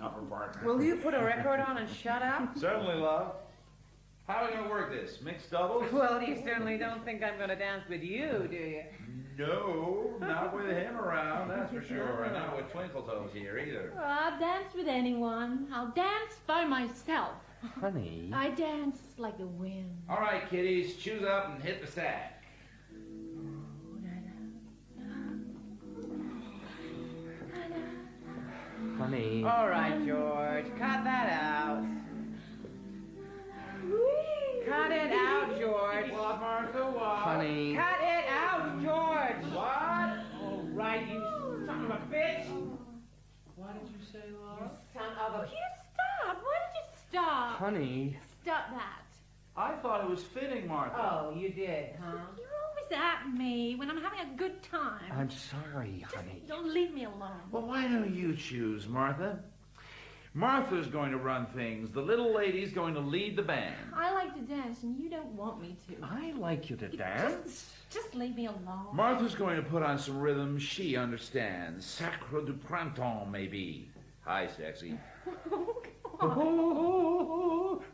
number, partner. Will you put a record on and shut up? Certainly, love. How are we going to work this? Mixed doubles? Well, you certainly don't think I'm going to dance with you, do you? No, not with him around, that's for sure. And not with Twinkletoes here either. Well, I'll dance with anyone. I'll dance by myself. Honey. I dance like the wind. All right, kiddies, choose up and hit the sack. Honey. All right, George, cut that out. Cut it out, George. What, Martha, what? Honey. Cut it out, George. What? All right, you son of a bitch. What did you say, love? Son of a... You stop. Why did you stop? Honey. Stop that. I thought it was fitting, Martha. Oh, you did, huh? You're always at me when I'm having a good time. I'm sorry, honey. Don't leave me alone. Well, why don't you choose, Martha? Martha's going to run things. The little lady's going to lead the band. I like to dance and you don't want me to. I like you to dance. Just leave me alone. Martha's going to put on some rhythm she understands. Sacre du printemps, maybe. Hi, sexy.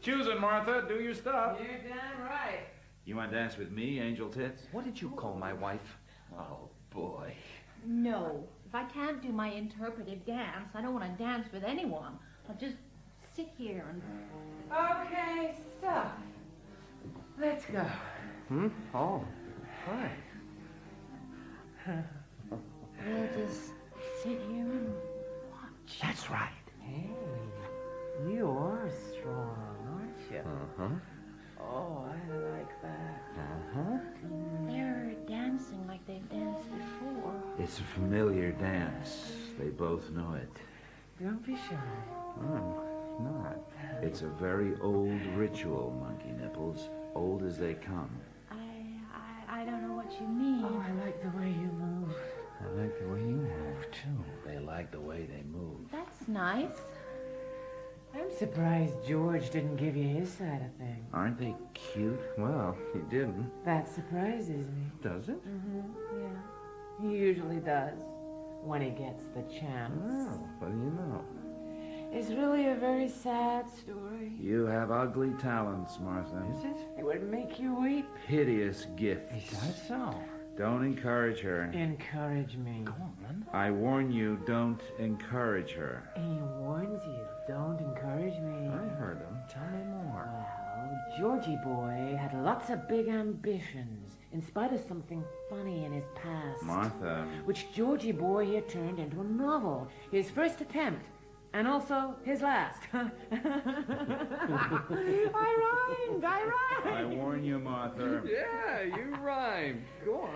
Choose it, Martha. Do your stuff. You're damn right. You want to dance with me, Angel Tits? What did you call my wife? Oh, boy. No. If I can't do my interpretive dance, I don't want to dance with anyone. I'll just sit here and... Okay, stop. Let's go. Oh, hi. We'll just sit here and watch. That's right. Hey, you are strong, aren't you? Uh-huh. Oh, I like that. Uh-huh. They're dancing like they've danced before. It's a familiar dance. They both know it. Don't be shy. Not. It's a very old ritual, Monkey Nipples. Old as they come. I don't know what you mean. Oh, I like the way you move. I like the way you move, too. They like the way they move. That's nice. I'm surprised George didn't give you his side of things. Aren't they cute? Well, he didn't. That surprises me. Does it? Yeah. He usually does. When he gets the chance. Oh, what do you know? It's really a very sad story. You have ugly talents, Martha. Is it? It would make you weep. Hideous gifts. He does so. Don't encourage her. Encourage me. Go on. I warn you, don't encourage her. He warns you. Don't encourage me. I heard him. Tell me more. Well, Georgie boy had lots of big ambitions, in spite of something funny in his past. Martha. Which Georgie boy here turned into a novel. His first attempt. And also his last. I rhymed. I warn you, Martha. Yeah, you rhymed. Go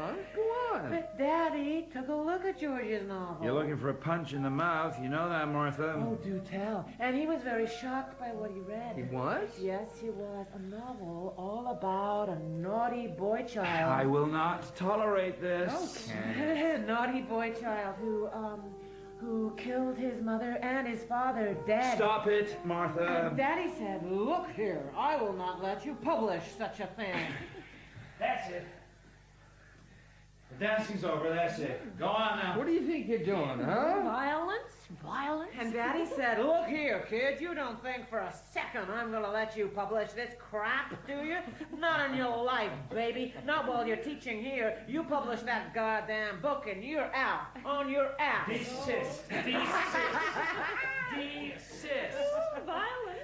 on. But Daddy took a look at Georgie's novel. You're looking for a punch in the mouth. You know that, Martha. Oh, do tell. And he was very shocked by what he read. He was? Yes, he was. A novel all about a naughty boy child. I will not tolerate this. Okay. Naughty boy child who killed his mother and his father dead. Stop it, Martha. And Daddy said, look here, I will not let you publish such a thing. That's it. The dancing's over, that's it. Go on now. What do you think you're doing, huh? Violence? And Daddy said, look here, kid, you don't think for a second I'm going to let you publish this crap, do you? Not in your life, baby. Not while you're teaching here. You publish that goddamn book and you're out. On your ass. Desist. Violence?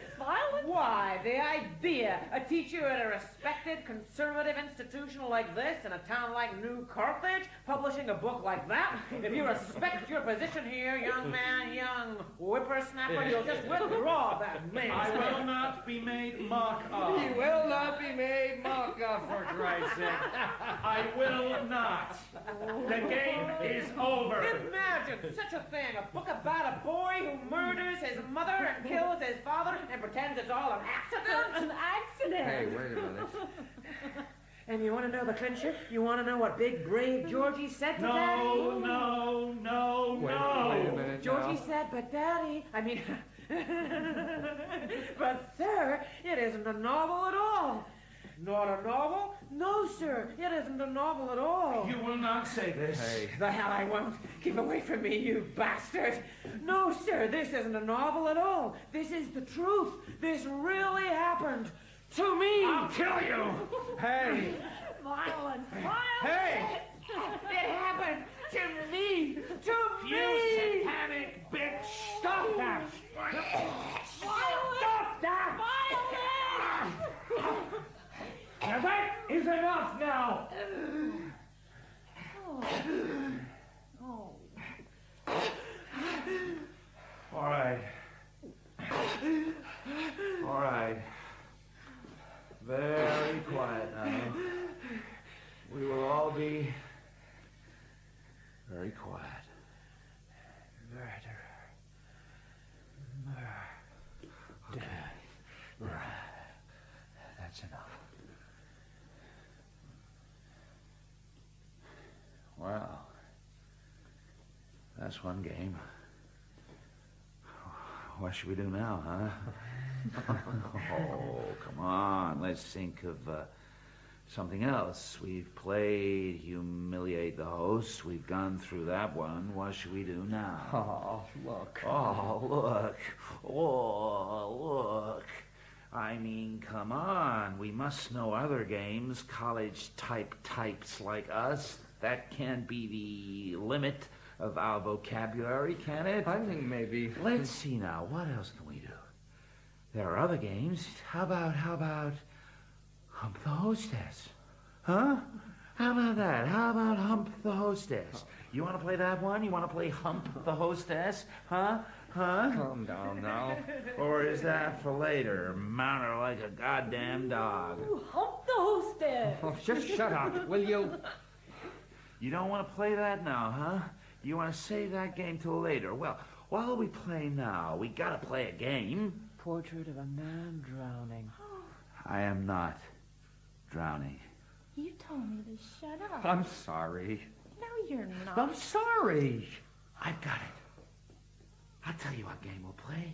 Why, the idea. A teacher at a respected conservative institution like this in a town like New Carthage publishing a book like that? If you respect your position here, young man, young whippersnapper, you'll just withdraw that man. I will not be made mock of. He will not be made mock of, for Christ's sake. I will not. The game is over. Imagine such a thing, a book about a boy who murders his mother and kills his father and pretends it's all an accident? An accident. Hey, wait a minute. And you want to know the clincher? You want to know what big brave Georgie said to Daddy? No. Wait a minute Georgie now. said, but Daddy, but sir, it isn't a novel at all. Not a novel? No, sir. It isn't a novel at all. You will not say this. Hey. The hell I won't. Keep away from me, you bastard. No, sir, this isn't a novel at all. This is the truth. This really happened. To me. I'll kill you. Hey! Violence! Hey! It happened to me. To You me. satanic bitch. Stop that! Stop that. Now that is enough now! Oh. All right. All right. Very quiet now. We will all be very quiet. Okay. That's enough. Well, that's one game. What should we do now, huh? Oh, come on. Let's think of something else. We've played Humiliate the Host. We've gone through that one. What should we do now? Oh, look. Oh, look. Oh, look. I mean, come on. We must know other games. College-type types like us. That can't be the limit of our vocabulary, can it? I think maybe... Let's see now. What else can we do? There are other games. How about Hump the Hostess? Huh? How about that? How about Hump the Hostess? You want to play that one? You want to play Hump the Hostess? Huh? Huh? Calm down now. Or is that for later? Mount her like a goddamn dog. You hump the hostess! Oh, just shut up, will you? You don't want to play that now, huh? You want to save that game till later. Well, while we play now, we gotta play a game. Portrait of a man drowning. I am not drowning. You told me to shut up. I'm sorry. No, you're not. I'm sorry. I've got it. I'll tell you what game we'll play.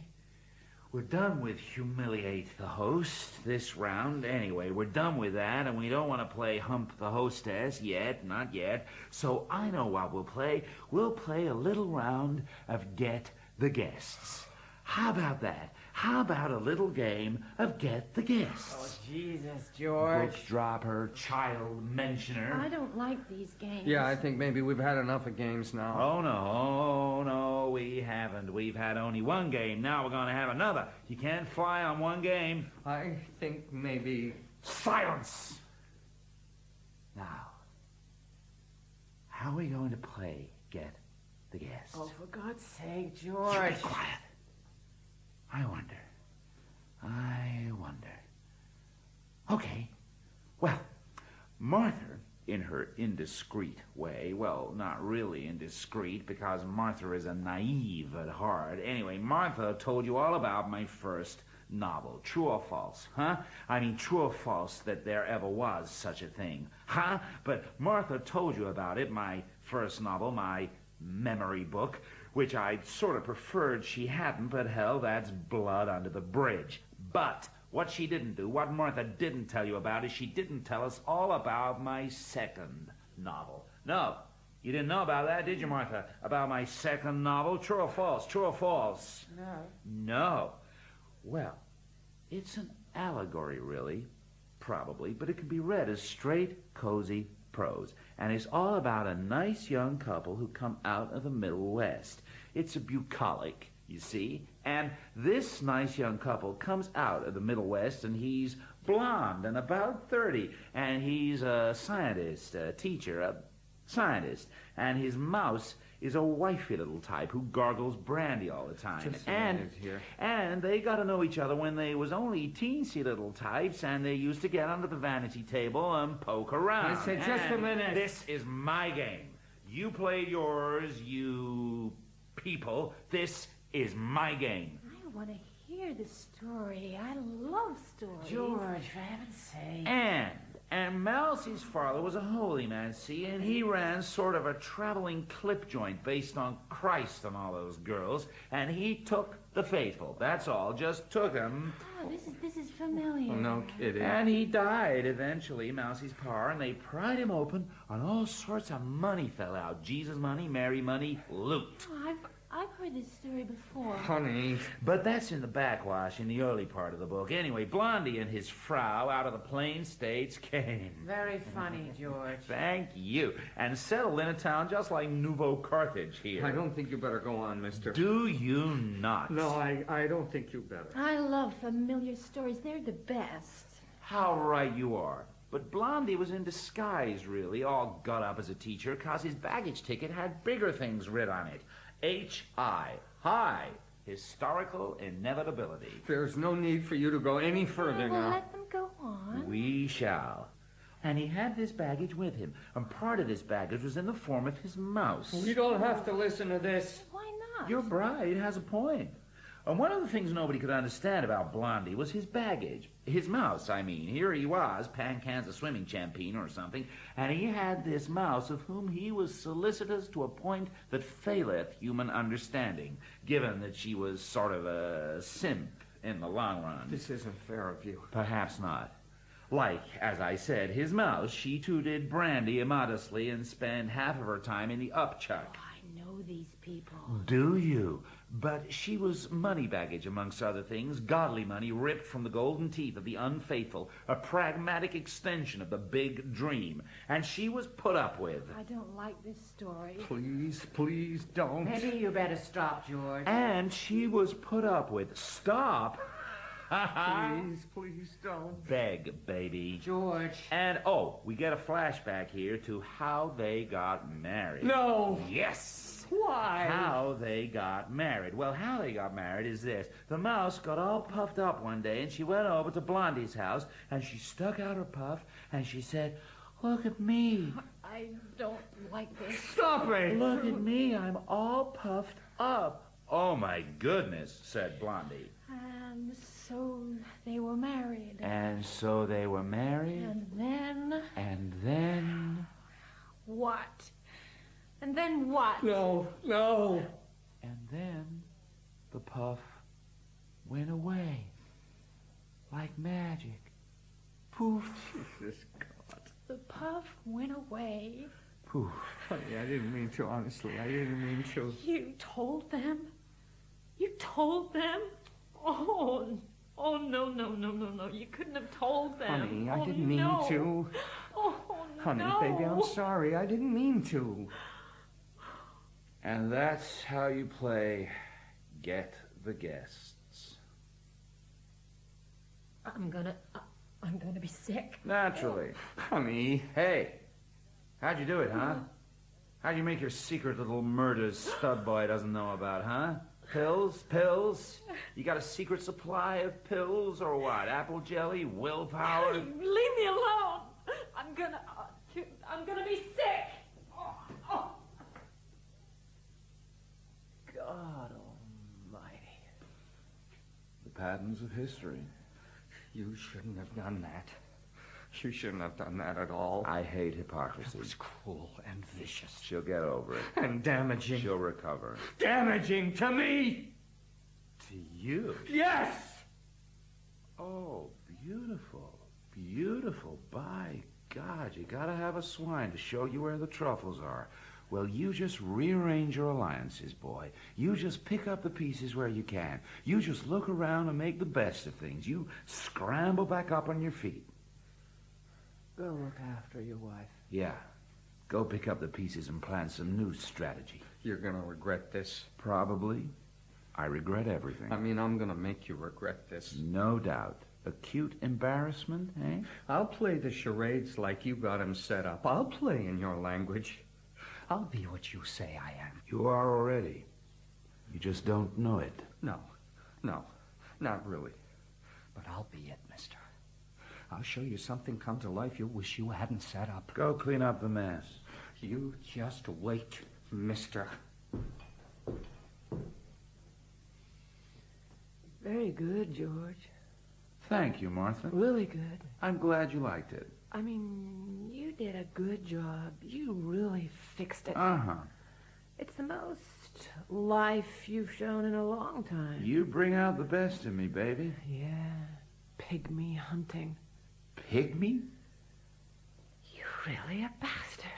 We're done with Humiliate the Host this round. Anyway, we're done with that, and we don't want to play Hump the Hostess yet, not yet. So I know what we'll play. We'll play a little round of Get the Guests. How about that? How about a little game of Get the Guests? Oh, Jesus, George. Book dropper, child mentioner. I don't like these games. Yeah, I think maybe we've had enough of games now. Oh, no, we haven't. We've had only one game. Now we're going to have another. You can't fly on one game. I think maybe... Silence! Now, how are we going to play Get the Guests? Oh, for God's sake, You George. be quiet. I wonder. Okay. Well, Martha, in her indiscreet way, well, not really indiscreet, because Martha is a naive at heart. Anyway, Martha told you all about my first novel. True or false, huh? I mean, true or false that there ever was such a thing, huh? But Martha told you about it, my first novel, my memory book, which I'd sort of preferred she hadn't, but hell, that's blood under the bridge. But what she didn't do, what Martha didn't tell you about, is she didn't tell us all about my second novel. No, you didn't know about that, did you, Martha? About my second novel? True or false? True or false? No. No. Well, it's an allegory, really, probably, but it can be read as straight, cozy prose. And it's all about a nice young couple who come out of the Middle West. It's a bucolic, you see. And this nice young couple comes out of the Middle West, and he's blonde and about 30. And he's a scientist, a teacher, a scientist. And his mouse is a wifey little type who gargles brandy all the time. Just a minute here. And they got to know each other when they was only teensy little types, and they used to get under the vanity table and poke around. I said just a And minute. This is my game. You played yours, you people. This is my game. I want to hear the story. I love stories. George, for heaven's sake. And Mousie's father was a holy man, see, and he ran sort of a traveling clip joint based on Christ and all those girls, and he took The faithful, that's all. Just took him. Oh, this is familiar. Oh, no kidding. And he died eventually, Mousie's pa, and they pried him open, and all sorts of money fell out. Jesus money, Mary money, loot. Oh, I've heard this story before. Honey. But that's in the backwash in the early part of the book. Anyway, Blondie and his frau out of the Plain States came. Very funny, George. Thank you. And settled in a town just like Nouveau Carthage here. I don't think you better go on, mister. Do you not? No, I don't think you better. I love familiar stories. They're the best. How right you are. But Blondie was in disguise, really, all got up as a teacher, 'cause his baggage ticket had bigger things writ on it. H.I. High. Historical inevitability. There's no need for you to go any further Well, now. let them go on. We shall. And he had this baggage with him, and part of this baggage was in the form of his mouse. We don't have to listen to this. Why not? Your bride has a point. And one of the things nobody could understand about Blondie was his baggage. His mouse, I mean. Here he was, Pan-Kansas swimming champion or something, and he had this mouse of whom he was solicitous to a point that faileth human understanding, given that she was sort of a simp in the long run. This isn't fair of you. Perhaps not. Like, as I said, his mouse, she too did brandy immodestly and spent half of her time in the upchuck. I know these people. Do you? But she was money baggage, amongst other things, godly money ripped from the golden teeth of the unfaithful, a pragmatic extension of the big dream. And she was put up with. I don't like this story. Please don't. Maybe you better stop, George. And she was put up with. Stop! Please don't. Beg, baby. George. And, we get a flashback here to how they got married. No. Yes! Why? How they got married. Well, how they got married is this. The mouse got all puffed up one day, and she went over to Blondie's house, and she stuck out her puff, and she said, "Look at me. I don't like this. Stop it. Look at me. I'm all puffed up." "Oh, my goodness," said Blondie. And so they were married. And so they were married. And then... And then... What? And then what? No. And then the puff went away. Like magic. Poof. Jesus God. The puff went away. Poof. Honey, I didn't mean to, honestly. I didn't mean to. You told them? You told them? Oh, no. You couldn't have told them. Honey, I Oh, didn't mean no. to. Oh, Honey, no. baby, I'm sorry. I didn't mean to. And that's how you play Get the Guests. I'm gonna be sick. Naturally. Honey. Hey, how'd you do it, huh? How'd you make your secret little murders stud boy doesn't know about, huh? Pills? You got a secret supply of pills or what? Apple jelly, willpower? Leave me alone. I'm gonna be sick. God almighty. The patterns of history. You shouldn't have done that. You shouldn't have done that at all. I hate hypocrisy. It was cruel and vicious. She'll get over it. And damaging. She'll recover. Damaging to me! To you? Yes! Oh, beautiful. Beautiful. By God, you gotta have a swine to show you where the truffles are. Well, you just rearrange your alliances, boy. You just pick up the pieces where you can. You just look around and make the best of things. You scramble back up on your feet. Go look after your wife. Yeah. Go pick up the pieces and plan some new strategy. You're gonna regret this. Probably. I regret everything. I'm gonna make you regret this. No doubt. Acute embarrassment, eh? I'll play the charades like you got 'em set up. I'll play in your language. I'll be what you say I am. You are already. You just don't know it. No, not really. But I'll be it, mister. I'll show you something come to life you wish you hadn't set up. Go clean up the mess. You just wait, mister. Very good, George. Thank you, Martha. Really good. I'm glad you liked it. I mean, you did a good job. You really fixed it. Uh-huh. It's the most most life you've shown in a long time. You bring out the best in me, baby. Yeah, pygmy hunting. Pygmy? You're really a bastard.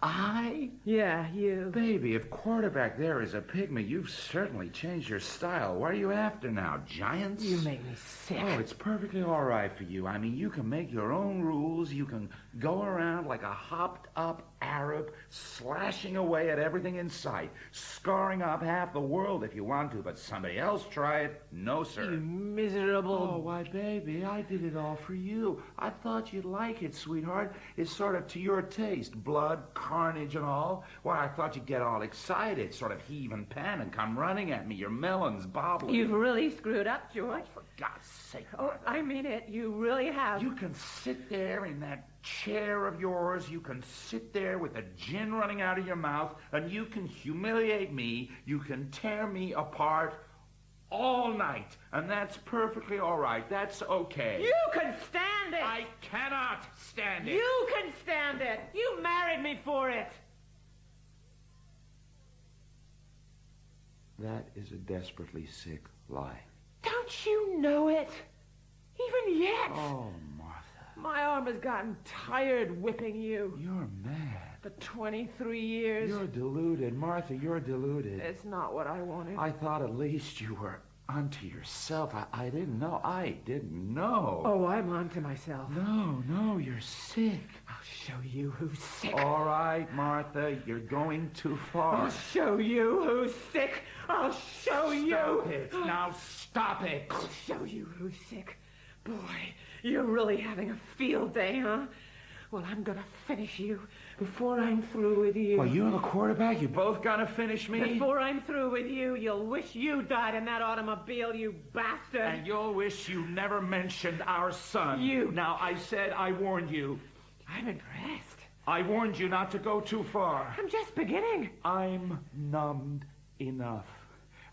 I? Yeah, you. Baby, if quarterback there is a pygmy, you've certainly changed your style. What are you after now, giants? You make me sick. Oh, it's perfectly all right for you. I mean, you can make your own rules. You can go around like a hopped-up Arab, slashing away at everything in sight, scarring up half the world if you want to, but somebody else try it? No, sir. You miserable... Oh, why, baby, I did it all for you. I thought you'd like it, sweetheart. It's sort of to your taste, blood, carnage, and all. Why, I thought you'd get all excited, sort of heave and pan and come running at me, your melons bobbling. You've really screwed up, George. For God's sake, Oh, Martha. I mean it. You really have. You can sit there in that chair of yours. You can sit there with the gin running out of your mouth, and you can humiliate me. You can tear me apart all night, and that's perfectly all right. That's okay. You can stand it. I cannot stand it. You can stand it. You married me for it. That is a desperately sick lie. Don't you know it? Even yet. Oh, Martha. My arm has gotten tired whipping you. You're mad. For 23 years. You're deluded. Martha, you're deluded. It's not what I wanted. I thought at least you were unto yourself. I didn't know. I didn't know. Oh, I'm on to myself. No, you're sick. I'll show you who's sick. All right, Martha, you're going too far. I'll show you who's sick. I'll show you. Stop it. Now stop it. I'll show you who's sick. Boy, you're really having a field day, huh? Well, I'm gonna finish you before I'm through with you. Well, you're the quarterback. You both gonna finish me? Before I'm through with you, you'll wish you died in that automobile, you bastard. And you'll wish you never mentioned our son. You. Now, I said I warned you. I'm impressed. I warned you not to go too far. I'm just beginning. I'm numbed enough.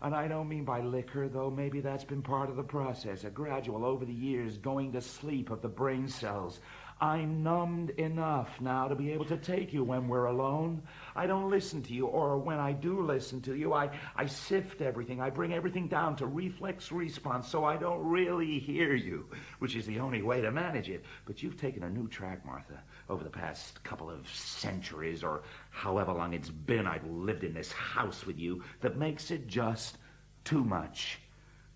And I don't mean by liquor, though maybe that's been part of the process, a gradual over the years going to sleep of the brain cells. I'm numbed enough now to be able to take you when we're alone. I don't listen to you, or when I do listen to you, I sift everything. I bring everything down to reflex response so I don't really hear you, which is the only way to manage it. But you've taken a new track, Martha, over the past couple of centuries, or however long it's been I've lived in this house with you, that makes it just too much.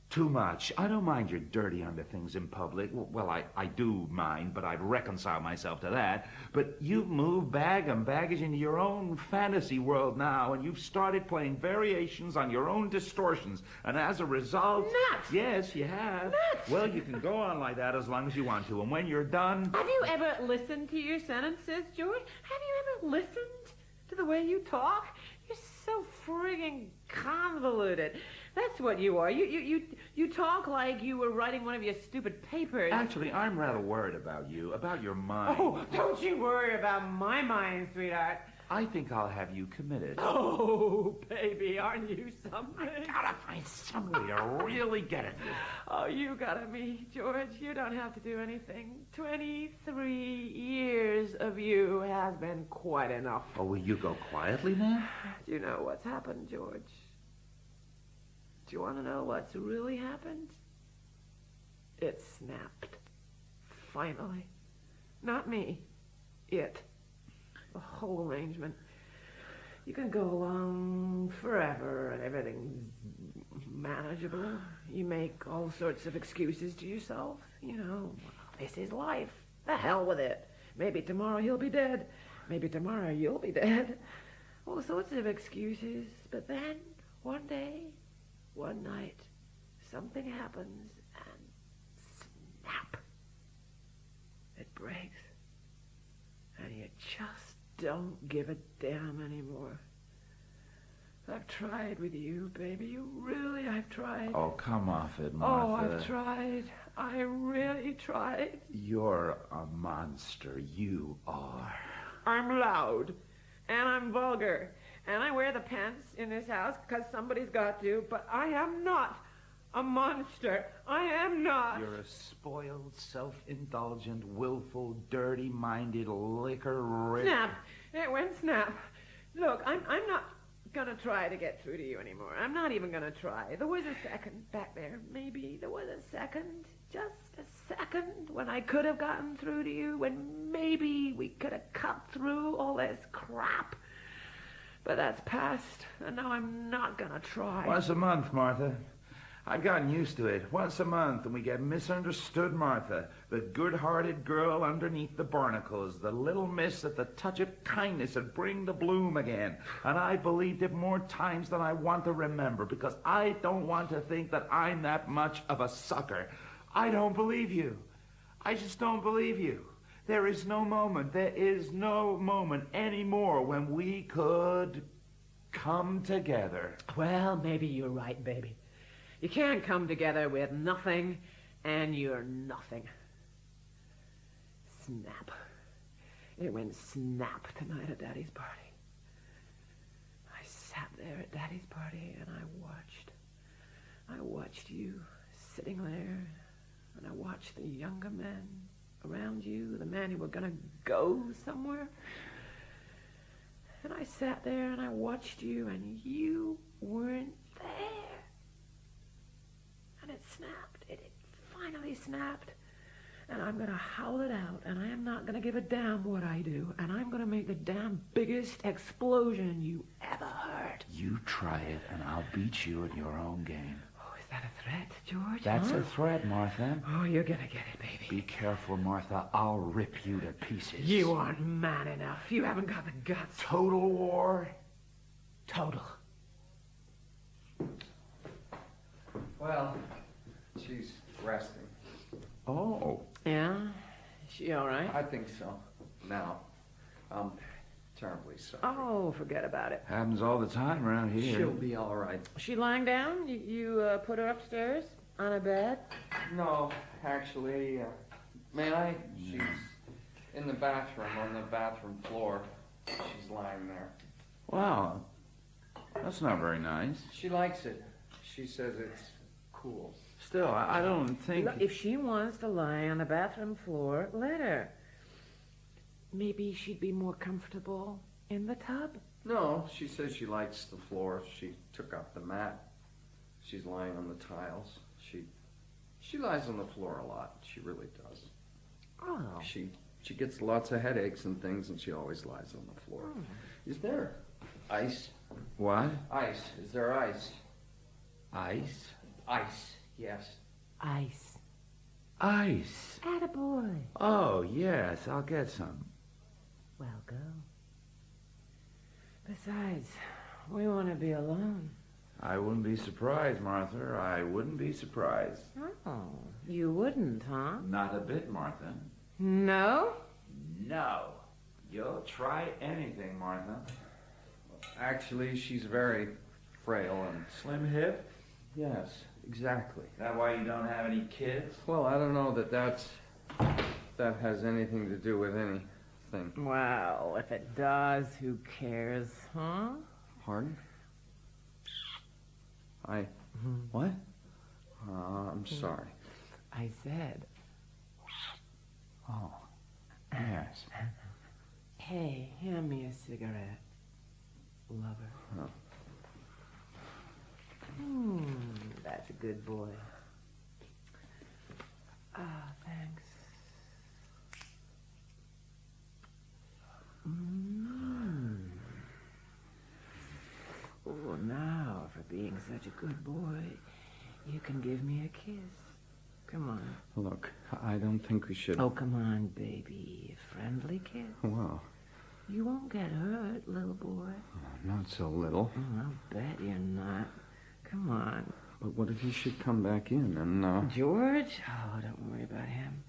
Too much. I don't mind your dirty underthings in public. Well, I do mind, but I'd reconcile myself to that. But you've moved bag and baggage into your own fantasy world now, and you've started playing variations on your own distortions. And as a result... Nuts! Yes, you have. Nuts! Well, you can go on like that as long as you want to. And when you're done... Have you ever listened to your sentences, George? Have you ever listened to the way you talk? You're so frigging convoluted. That's what you are. You talk like you were writing one of your stupid papers. Actually, I'm rather worried about you, about your mind. Oh, don't you worry about my mind, sweetheart. I think I'll have you committed. Oh, baby, aren't you something? Gotta find some way to really get at you. Oh, you got at me, George. You don't have to do anything. 23 years of you has been quite enough. Oh, will you go quietly now? Do you know what's happened, George? Do you want to know what's really happened? It snapped. Finally. Not me. It. The whole arrangement. You can go along forever and everything's manageable. You make all sorts of excuses to yourself. You know, this is life. The hell with it. Maybe tomorrow he'll be dead. Maybe tomorrow you'll be dead. All sorts of excuses. But then, one day, one night, something happens and snap. It breaks. And you just don't give a damn anymore. I've tried with you, baby. I've tried. Oh, come off it, Oh, Martha. I've tried. I really tried. You're a monster. You are. I'm loud. And I'm vulgar. And I wear the pants in this house because somebody's got to. But I am not a monster. I am not. You're a spoiled, self-indulgent, willful, dirty-minded, liquor-rich... Snap. It went snap. Look, I'm not gonna try to get through to you anymore. I'm not even gonna try. There was a second back there, maybe. There was a second, just a second, when I could have gotten through to you, when maybe we could have cut through all this crap. But that's past, and now I'm not gonna try. Once a month, Martha. I've gotten used to it. Once a month, and we get misunderstood, Martha. The good-hearted girl underneath the barnacles. The little miss at the touch of kindness would bring the bloom again. And I believed it more times than I want to remember, because I don't want to think that I'm that much of a sucker. I don't believe you. I just don't believe you. There is no moment anymore when we could come together. Well, maybe you're right, baby. You can't come together with nothing, and you're nothing. Snap. It went snap tonight at Daddy's party. I sat there at Daddy's party, and I watched you sitting there, and I watched the younger men around you, the men who were going to go somewhere. And I sat there, and I watched you, and you weren't there. And it snapped. It finally snapped. And I'm going to howl it out. And I am not going to give a damn what I do. And I'm going to make the damn biggest explosion you ever heard. You try it, and I'll beat you at your own game. Oh, is that a threat, George? That's a threat, Martha. Oh, you're going to get it, baby. Be careful, Martha. I'll rip you to pieces. You aren't man enough. You haven't got the guts. Total war? Total. Well, she's resting. Oh. Yeah? Is she all right? I think so. Now, I'm terribly sorry. Oh, forget about it. Happens all the time around here. She'll be all right. She lying down? You put her upstairs on a bed? No, actually, may I? She's in the bathroom, on the bathroom floor. She's lying there. Wow. That's not very nice. She likes it. She says it's cool. Still, I don't think... Look, if she wants to lie on the bathroom floor, let her. Maybe she'd be more comfortable in the tub? No, she says she likes the floor. She took up the mat. She's lying on the tiles. She lies on the floor a lot. She really does. Oh. She gets lots of headaches and things, and she always lies on the floor. Is there ice? What? Ice. Is there ice? Ice? Ice, yes. Ice. Ice. Attaboy. Oh, yes, I'll get some. Well, go. Besides, we want to be alone. I wouldn't be surprised, Martha. I wouldn't be surprised. Oh, you wouldn't, huh? Not a bit, Martha. No? No. You'll try anything, Martha. Actually, she's very frail and... Slim hip? Yes, exactly. That why you don't have any kids? Well, I don't know that has anything to do with anything. Well, if it does, who cares, huh? Pardon? What? I'm sorry. I said. Oh, yes. Hey, hand me a cigarette, lover. Oh. That's a good boy. Ah, thanks. Oh, now, for being such a good boy, you can give me a kiss. Come on. Look, I don't think we should... Oh, come on, baby. A friendly kiss. Well... You won't get hurt, little boy. Not so little. Oh, I'll bet you're not. Come on. But what if he should come back in and, George? Oh, don't worry about him.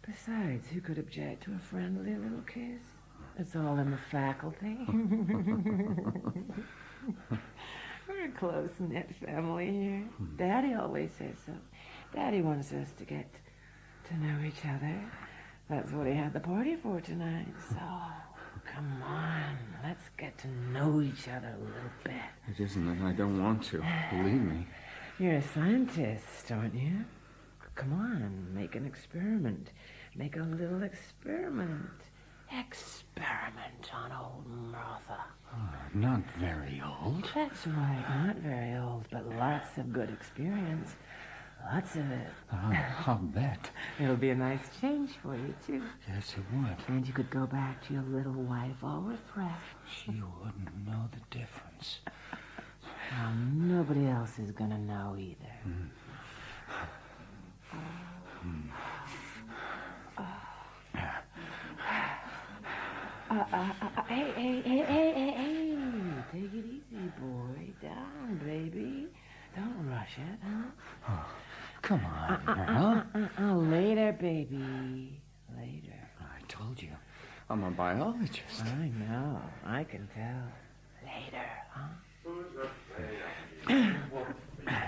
Besides, who could object to a friendly little kiss? It's all in the faculty. We're a close-knit family here. Daddy always says so. Daddy wants us to get to know each other. That's what he had the party for tonight. So, come on. Let's get to know each other a little bit. It isn't that I don't want to. Believe me. You're a scientist, aren't you? Come on, make an experiment. Make a little experiment. Experiment on old Martha. Not very old. That's right, not very old, but lots of good experience. Lots of it. I'll bet. It'll be a nice change for you, too. Yes, it would. And you could go back to your little wife all refreshed. She wouldn't know the difference. Well, nobody else is gonna know either. Hey. Take it easy, boy. Down, baby. Don't rush it, huh? Oh, come on, girl. Later, baby. Later. I told you, I'm a biologist. I know. I can tell. Later, huh?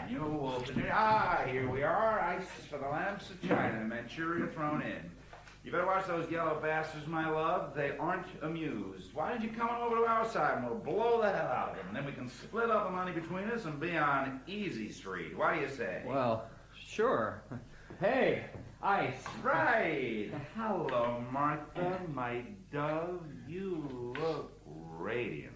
You Woolf. Here we are. Ice for the lamps of China. Manchuria thrown in. You better watch those yellow bastards, my love. They aren't amused. Why don't you come on over to our side and we'll blow the hell out of them. And then we can split up the money between us and be on Easy Street. What do you say? Well, sure. Hey, Ice. Right. Hello, Martha, my dove. You look radiant.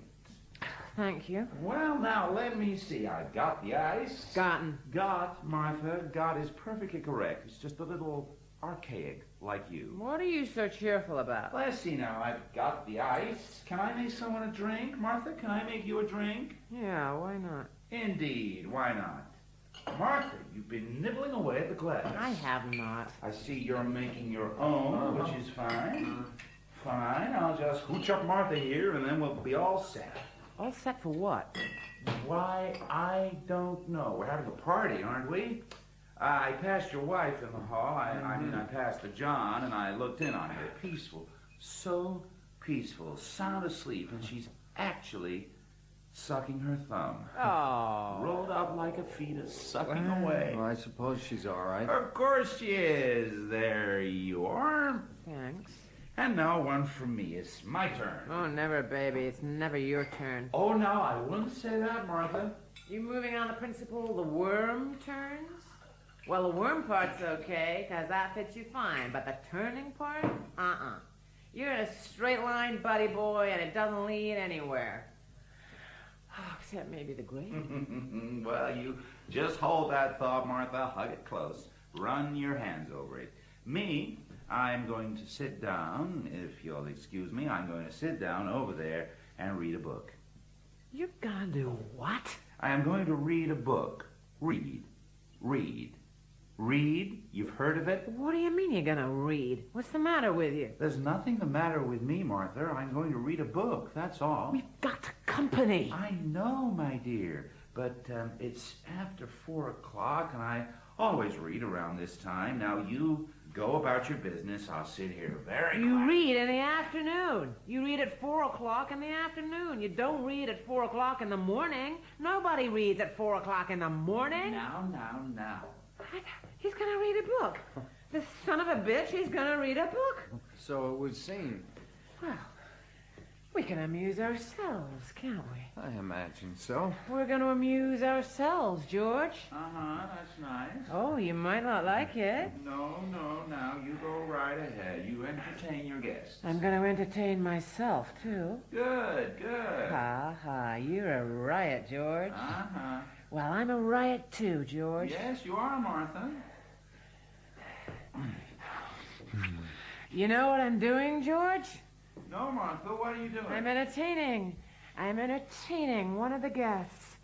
Thank you. Well, now, let me see. I've got the ice. Gotten. Got, Martha. Got is perfectly correct. It's just a little archaic, like you. What are you so cheerful about? Let's see now. I've got the ice. Can I make someone a drink? Martha, can I make you a drink? Yeah, why not? Indeed. Why not? Martha, you've been nibbling away at the glass. I have not. I see you're making your own, which is fine. Fine. I'll just hooch up Martha here, and then we'll be all set. All set for what? Why, I don't know. We're having a party, aren't we? I passed your wife in the hall. I mean, I passed the John, and I looked in on her. Peaceful. So peaceful. Sound asleep, and she's actually sucking her thumb. Oh. Rolled up like a fetus, sucking away. Well, I suppose she's all right. Of course she is. There you are. Thanks. And now one from me. It's my turn. Oh, never, baby. It's never your turn. Oh, no, I wouldn't say that, Martha. You moving on the principle the worm turns? Well, the worm part's okay, 'cause that fits you fine. But the turning part? You're in a straight line, buddy boy, and it doesn't lead anywhere. Oh, except maybe the grave. Well, you just hold that thought, Martha. Hug it close. Run your hands over it. Me, I'm going to sit down. If you'll excuse me, I'm going to sit down over there and read a book. You're gonna do what? I am going to read a book. Read. You've heard of it? What do you mean you're gonna read? What's the matter with you? There's nothing the matter with me, Martha. I'm going to read a book, that's all. We've got company. I know, my dear, but it's after 4 o'clock, and I always read around this time. Now, you go about your business. I'll sit here very You quiet. read in the afternoon. You read at 4 o'clock in the afternoon. You don't read at 4 o'clock in the morning. Nobody reads at 4 o'clock in the morning. Now. He's gonna read a book. The son of a bitch, he's gonna read a book. So it would seem. Well, we can amuse ourselves, can't we? I imagine so. We're gonna amuse ourselves, George. That's nice. Oh, you might not like it. No, now you go right ahead. You entertain your guests. I'm gonna entertain myself, too. Good. Ha, you're a riot, George. Uh-huh. Well, I'm a riot, too, George. Yes, you are, Martha. You know what I'm doing, George? No, Martha, what are you doing? I'm entertaining one of the guests.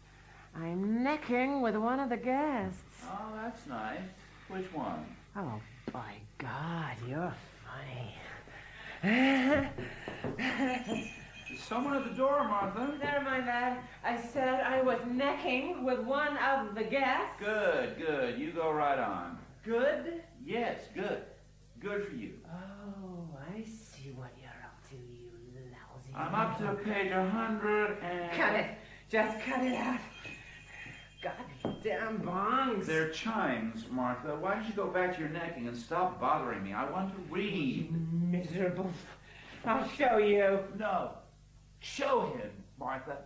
I'm necking with one of the guests. Oh, that's nice. Which one? Oh, by God, you're funny. There's someone at the door, Martha. Never mind that. I said I was necking with one of the guests. Good. You go right on. Good? Yes, good. Good for you. Oh, I see what you're up to, you lousy... I'm up to page 100 and... Cut it. Just cut it out. Goddamn bongs. They're chimes, Martha. Why don't you go back to your necking and stop bothering me? I want to read. Miserable. I'll show you. No. Show him, Martha.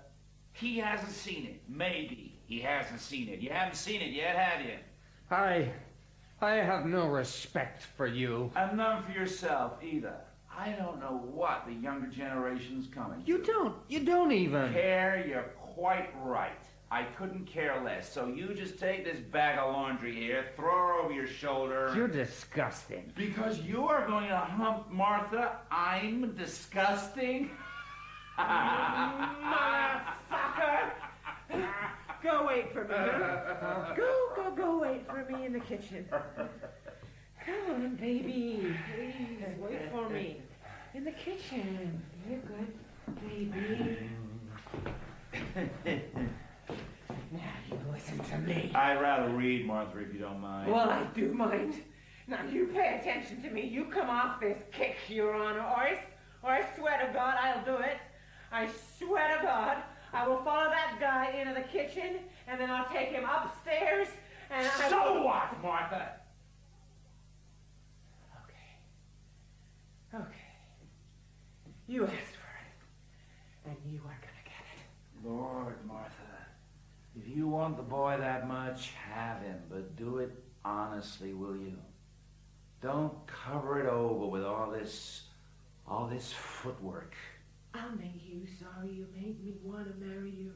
He hasn't seen it. Maybe he hasn't seen it. You haven't seen it yet, have you? I have no respect for you. And none for yourself, either. I don't know what the younger generation's coming You to. don't even. Care, you're quite right. I couldn't care less. So you just take this bag of laundry here, throw her over your shoulder. You're disgusting. Because you are going to hump Martha, I'm disgusting? Motherfucker! Go wait for me. Go wait for me in the kitchen. Come on, baby. Please, wait for me. In the kitchen. You're good, baby. Now you listen to me. I'd rather read, Martha, if you don't mind. Well, I do mind. Now you pay attention to me. You come off this kick you're on, or I swear to God I'll do it. I swear to God I will follow that guy into the kitchen, and then I'll take him upstairs, and So what, Martha? Okay. You asked for it, and you are gonna get it. Lord, Martha, if you want the boy that much, have him, but do it honestly, will you? Don't cover it over with all this footwork. I'll make you sorry you made me want to marry you.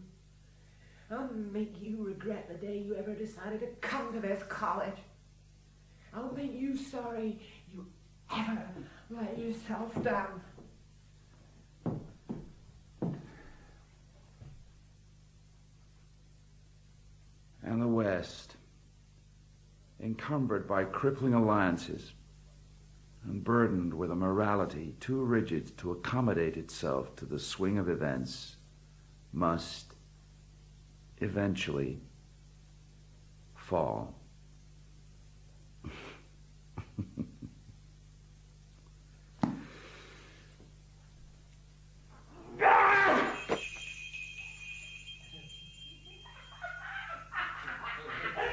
I'll make you regret the day you ever decided to come to this college. I'll make you sorry you ever let yourself down. And the West, encumbered by crippling alliances and burdened with a morality too rigid to accommodate itself to the swing of events, must eventually fall.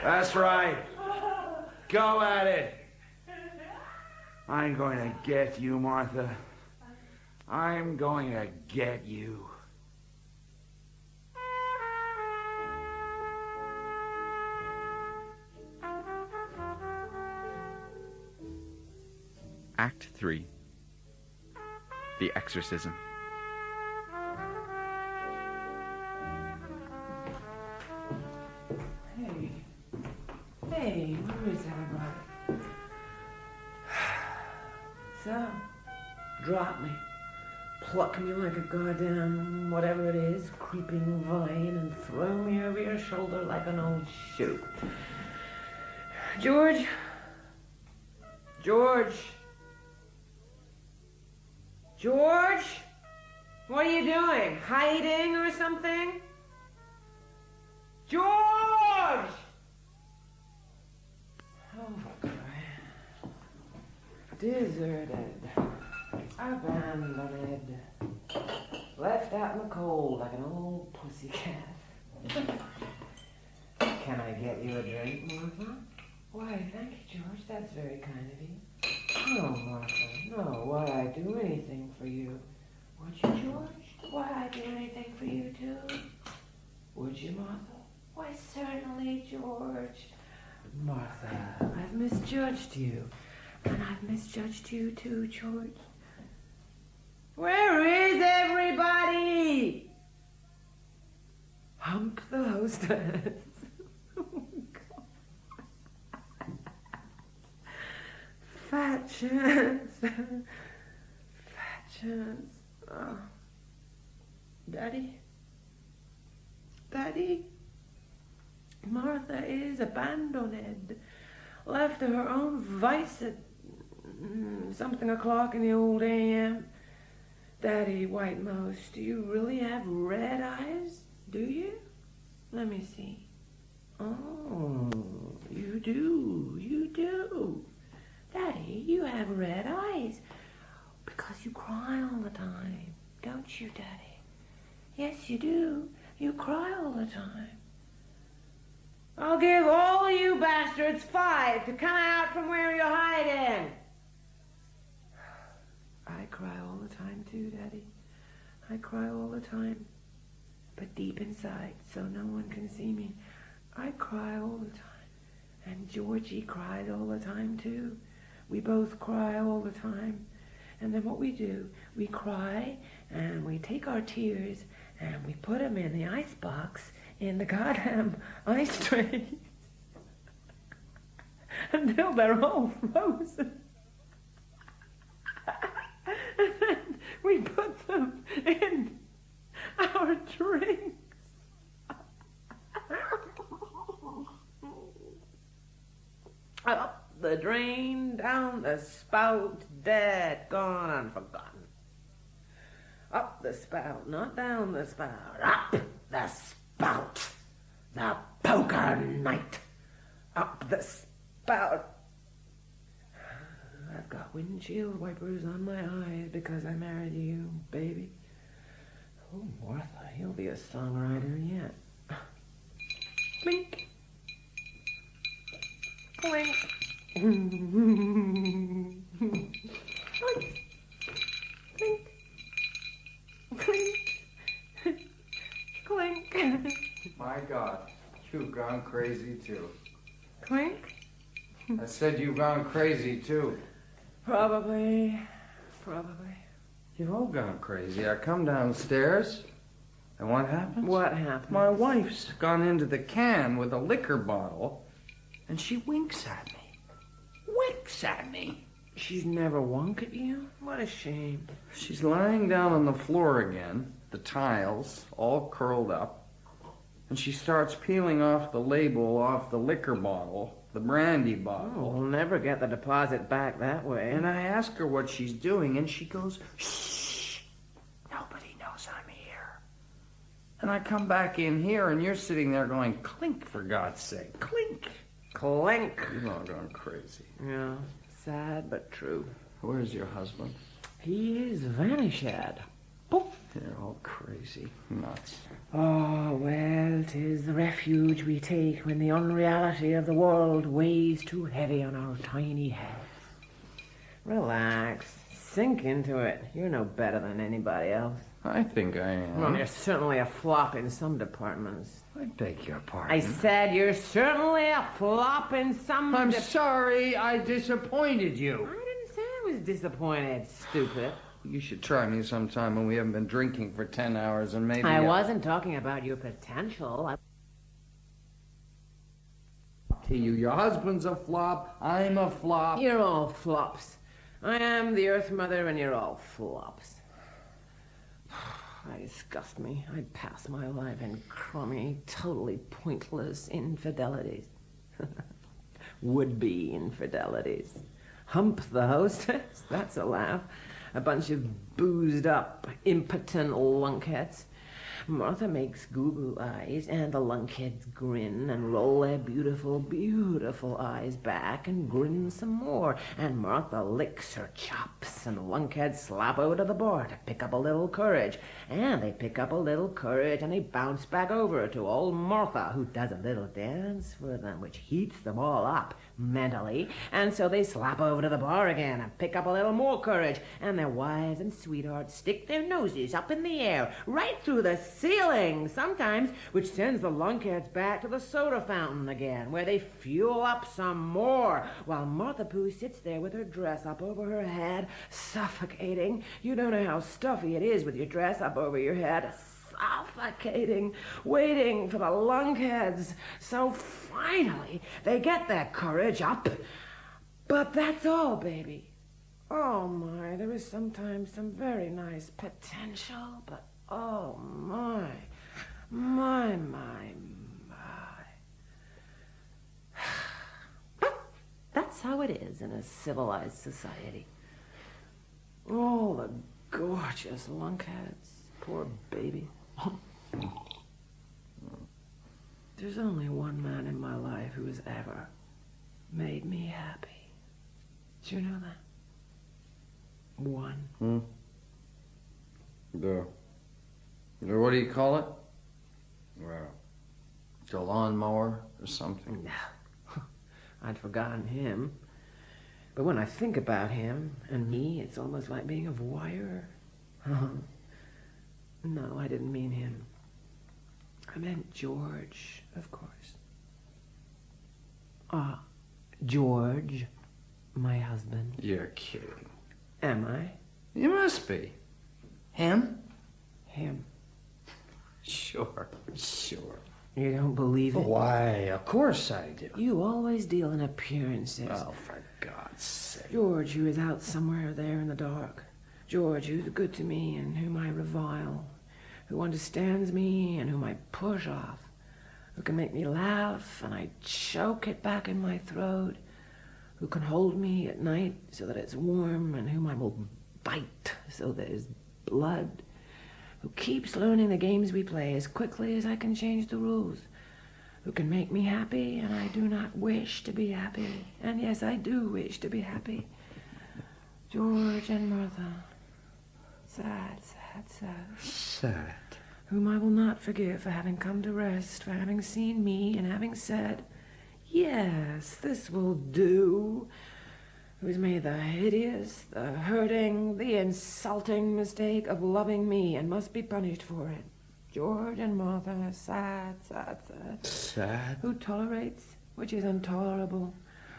That's right. Go at it. I'm going to get you, Martha. I'm going to get you. Act 3. The Exorcism. Hey, where is everybody? So, drop me. Pluck me like a goddamn whatever it is, creeping vine, and throw me over your shoulder like an old shoe. George? George? George? What are you doing? Hiding or something? George! Oh, crap. Deserted. Abandoned. Left out in the cold like an old pussycat. Can I get you a drink, Martha? Why, thank you, George. That's very kind of you. No, Martha. No, why'd I do anything for you? Would you, George? Why'd I do anything for you, too? Would you, Martha? Why, certainly, George. Martha, I've misjudged you. And I've misjudged you, too, George. Where is everybody? Hump the hostess. Fat chance. Fat chance. Oh. Daddy? Daddy? Martha is abandoned. Left to her own vice at something o'clock in the old AM. Daddy White Mouse, do you really have red eyes? Do you? Let me see. Oh, you do. You do. Daddy, you have red eyes. Because you cry all the time. Don't you, Daddy? Yes, you do. You cry all the time. I'll give all you bastards 5 to come out from where you're hiding. I cry all the time too, Daddy. I cry all the time. But deep inside, so no one can see me, I cry all the time. And Georgie cries all the time too. We both cry all the time. And then what we do, we cry, and we take our tears, and we put them in the icebox in the goddamn ice tray until they're all frozen. And then we put them in our drinks. Up the drain, down the spout, dead, gone, unforgotten. Up the spout, not down the spout. Up the spout, the poker night. Up the spout. I've got windshield wipers on my eyes because I married you, baby. Oh, Martha, he'll be a songwriter yet. Blink. Clink. Clink. Clink. Clink. Clink. My God, you've gone crazy too. Clink. I said you've gone crazy too. Probably. You've all gone crazy. I come downstairs, and what happens? What happened? My wife's gone into the can with a liquor bottle, and she winks at me. Winks at me. She's never wunk at you? What a shame. She's lying down on the floor again, the tiles all curled up, and she starts peeling off the label off the liquor bottle, the brandy bottle. We'll never get the deposit back that way. And I ask her what she's doing, and she goes, shh, nobody knows I'm here. And I come back in here, and you're sitting there going, clink, for God's sake, clink. Clink. You've all gone crazy. Yeah, sad but true. Where's your husband? He is vanished. Poof. They're all crazy. Nuts. Oh, well, 'tis the refuge we take when the unreality of the world weighs too heavy on our tiny heads. Relax. Sink into it. You're no better than anybody else. I think I am. Well, you're certainly a flop in some departments. I beg your pardon. I said you're certainly a flop in some I'm sorry I disappointed you. I didn't say I was disappointed, stupid. You should try me sometime when we haven't been drinking for 10 hours and maybe... I wasn't talking about your potential. To you, your husband's a flop, I'm a flop. You're all flops. I am the Earth Mother and you're all flops. They disgust me. I pass my life in crummy, totally pointless infidelities. Would-be infidelities. Hump the hostess, that's a laugh. A bunch of boozed-up, impotent lunkheads. Martha makes goo-goo eyes, and the lunkheads grin and roll their beautiful, beautiful eyes back and grin some more. And Martha licks her chops, and the lunkheads slap over to the bar to pick up a little courage. And they pick up a little courage, and they bounce back over to old Martha, who does a little dance for them, which heats them all up mentally. And so they slap over to the bar again and pick up a little more courage. And their wives and sweethearts stick their noses up in the air, right through the ceiling sometimes, which sends the lunkheads back to the soda fountain again, where they fuel up some more, while Martha Pooh sits there with her dress up over her head, suffocating. You don't know how stuffy it is with your dress up over your head. Suffocating, waiting for the lunkheads. So finally, they get their courage up. But that's all, baby. Oh, my, there is sometimes some very nice potential, but oh, my. But that's how it is in a civilized society. Oh, the gorgeous lunkheads. Poor baby. There's only one man in my life who has ever made me happy. Do you know that? One. What do you call it? Well, the lawnmower or something? No. I'd forgotten him. But when I think about him and me, it's almost like being a voyeur. No, I didn't mean him. I meant George, of course. George, my husband. You're kidding. Am I? You must be. Him? Him. Sure. You don't believe it? Why, of course I do. You always deal in appearances. Oh, for God's sake. George, who is out somewhere there in the dark. George, who's good to me and whom I revile. Who understands me and whom I push off. Who can make me laugh and I choke it back in my throat. Who can hold me at night so that it's warm and whom I will bite so there's blood. Who keeps learning the games we play as quickly as I can change the rules. Who can make me happy and I do not wish to be happy. And yes, I do wish to be happy. George and Martha. Sad. Sad. Whom I will not forgive for having come to rest, for having seen me and having said, yes, this will do. Who's made the hideous, the hurting, the insulting mistake of loving me and must be punished for it. George and Martha, sad. Sad? Who tolerates, which is intolerable.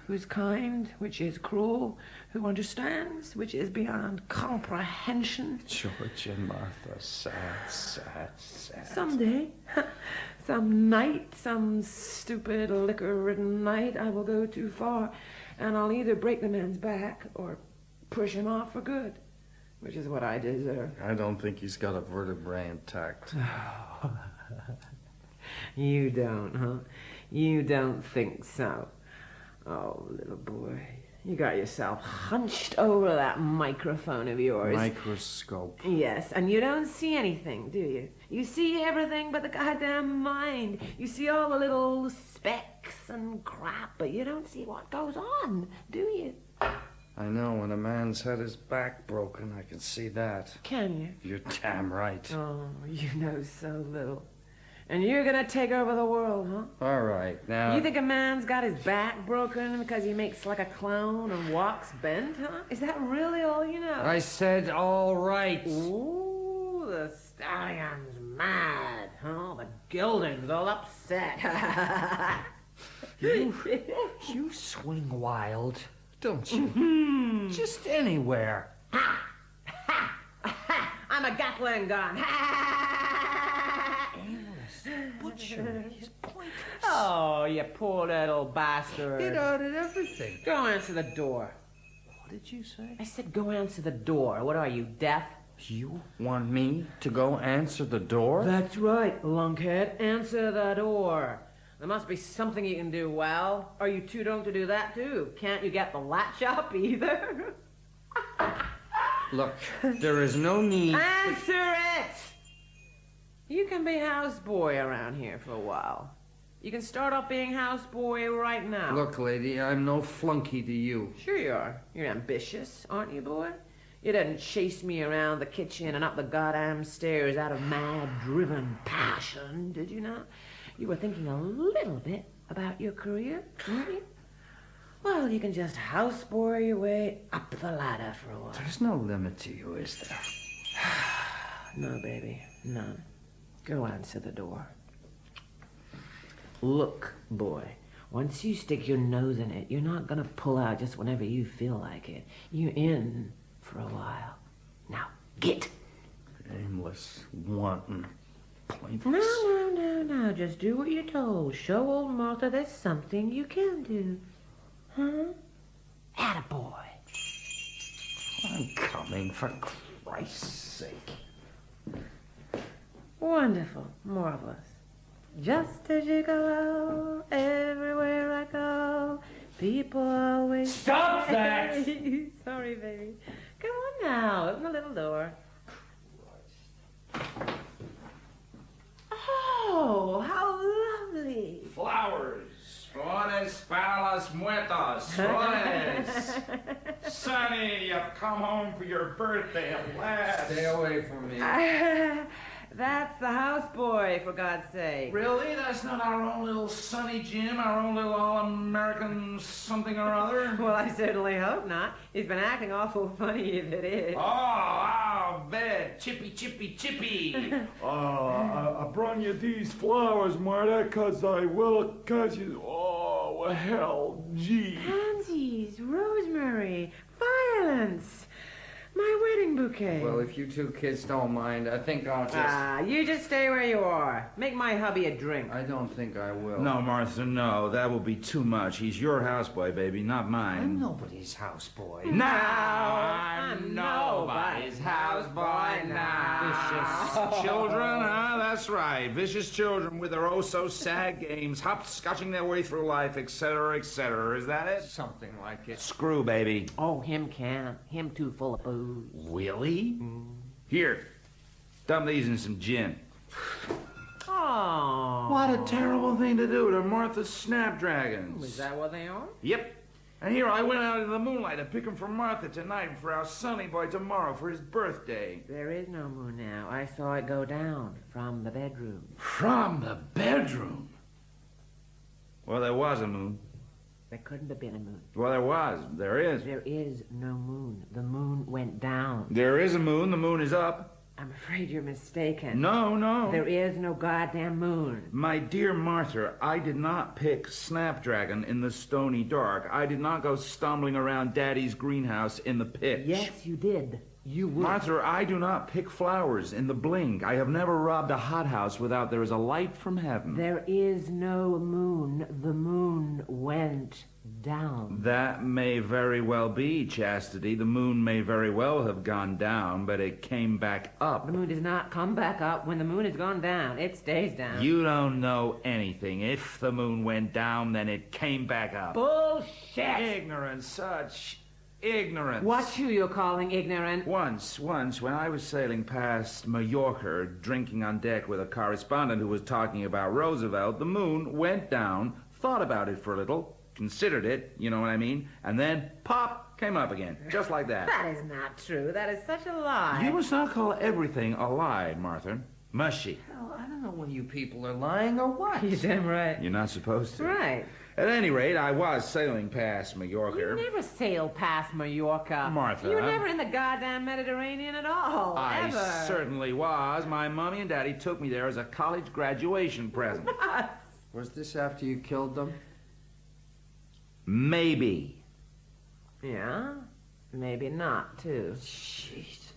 Who's kind, which is cruel. Who understands, which is beyond comprehension. George and Martha, sad. Someday, some night, some stupid liquor-ridden night, I will go too far, and I'll either break the man's back or push him off for good, which is what I deserve. I don't think he's got a vertebrae intact. You don't, huh? You don't think so. Oh, little boy, you got yourself hunched over that microphone of yours. Microscope. Yes, and you don't see anything, do you? You see everything but the goddamn mind. You see all the little specks and crap, but you don't see what goes on, do you? I know, when a man's had his back broken, I can see that. Can you? You're damn right. Oh, you know so little. And you're gonna take over the world, huh? All right, now... You think a man's got his back broken because he makes like a clown and walks bent, huh? Is that really all you know? I said all right. Ooh, the stallion's mad, huh? The gelding's all upset. You swing wild, don't you? Just anywhere. I'm a Gatling gun. Butcher, he's pointless. Oh, you poor little bastard. Get out at everything. Go answer the door. What did you say? I said go answer the door. What are you, deaf? You want me to go answer the door? That's right, lunkhead. Answer the door. There must be something you can do well. Or you too drunk to do that too. Can't you get the latch up either? Look, there is no need... Answer it! You can be houseboy around here for a while. You can start off being houseboy right now. Look, lady, I'm no flunky to you. Sure you are. You're ambitious, aren't you, boy? You didn't chase me around the kitchen and up the goddamn stairs out of mad-driven passion, did you not? You were thinking a little bit about your career, weren't you? Well, you can just houseboy your way up the ladder for a while. There's no limit to you, is there? No, baby, none. Go answer the door. Look, boy, once you stick your nose in it, you're not gonna pull out just whenever you feel like it. You're in for a while. Now, get. Aimless, wanton, pointless. No. Just do what you're told. Show old Martha there's something you can do. Huh? Attaboy. I'm coming, for Christ's sake. Wonderful. Marvelous. Just as you go, everywhere I go, people always... Stop that! Sorry, baby. Come on now. Open the little door. Oh, how lovely. Flowers. Flores para los muertos. Flores. Sonny, you've come home for your birthday at last. Stay away from me. That's the houseboy, for God's sake. Really? That's not our own little Sonny Jim, our own little all-American something or other? Well, I certainly hope not. He's been acting awful funny if it is. Oh, I'll bet. Chippy. I brought you these flowers, Marta, 'cause you... Oh, well, hell, gee. Pansies, rosemary, violets. My wedding bouquet. Well, if you two kids don't mind, I think I'll just... You just stay where you are. Make my hubby a drink. I don't think I will. No, Martha, no. That will be too much. He's your houseboy, baby, not mine. I'm nobody's houseboy. Now I'm nobody's houseboy now. Vicious children, huh? That's right. Vicious children with their oh-so-sad games, hopscotching their way through life, etc., etc. Is that it? Something like it. Screw, baby. Oh, him can't. Him too full of booze. Really? Here, dump these in some gin. Oh. What a terrible thing to do to Martha's snapdragons. Is that what they are? Yep. And here I went out into the moonlight to pick them for Martha tonight and for our sonny boy tomorrow for his birthday. There is no moon now. I saw it go down from the bedroom. From the bedroom? Well, there was a moon. There couldn't have been a moon. Well, there was. There is. There is no moon. The moon went down. There is a moon. The moon is up. I'm afraid you're mistaken. No. There is no goddamn moon. My dear Martha, I did not pick Snapdragon in the stony dark. I did not go stumbling around Daddy's greenhouse in the pitch. Yes, you did. You would. Martha, I do not pick flowers in the blink. I have never robbed a hothouse without there is a light from heaven. There is no moon. The moon went down. That may very well be, Chastity. The moon may very well have gone down, but it came back up. The moon does not come back up. When the moon has gone down, it stays down. You don't know anything. If the moon went down, then it came back up. Bullshit! Ignorance, such ignorance. What who you're calling ignorant? Once, when I was sailing past Mallorca, drinking on deck with a correspondent who was talking about Roosevelt, the moon went down, thought about it for a little, considered it, you know what I mean, and then, pop, came up again, just like that. That is not true. That is such a lie. You must not call everything a lie, Martha. Must she? Hell, I don't know when you people are lying or what. You're damn right. You're not supposed to. Right. At any rate, I was sailing past You Mallorca. never sail past Mallorca. Martha. You were never in the goddamn Mediterranean at all. I ever. certainly was. My mommy and daddy took me there as a college graduation present. Was this after you killed them? Maybe. Yeah? Maybe not, too. Jesus.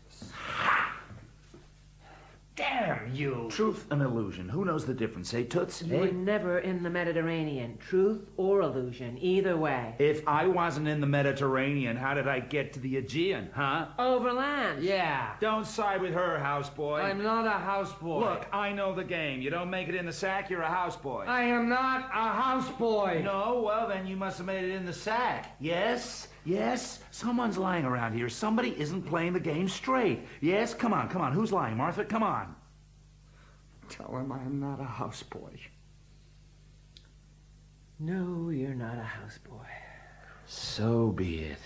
Damn you. Truth and illusion. Who knows the difference, eh, Toots? You were never in the Mediterranean. Truth or illusion. Either way. If I wasn't in the Mediterranean, how did I get to the Aegean, huh? Overland. Yeah. Don't side with her, houseboy. I'm not a houseboy. Look, I know the game. You don't make it in the sack, you're a houseboy. I am not a houseboy. No? Well, then you must have made it in the sack. Yes? Yes? Someone's lying around here. Somebody isn't playing the game straight. Yes? Come on. Who's lying, Martha? Come on. Tell him I am not a houseboy. No, you're not a houseboy. So be it.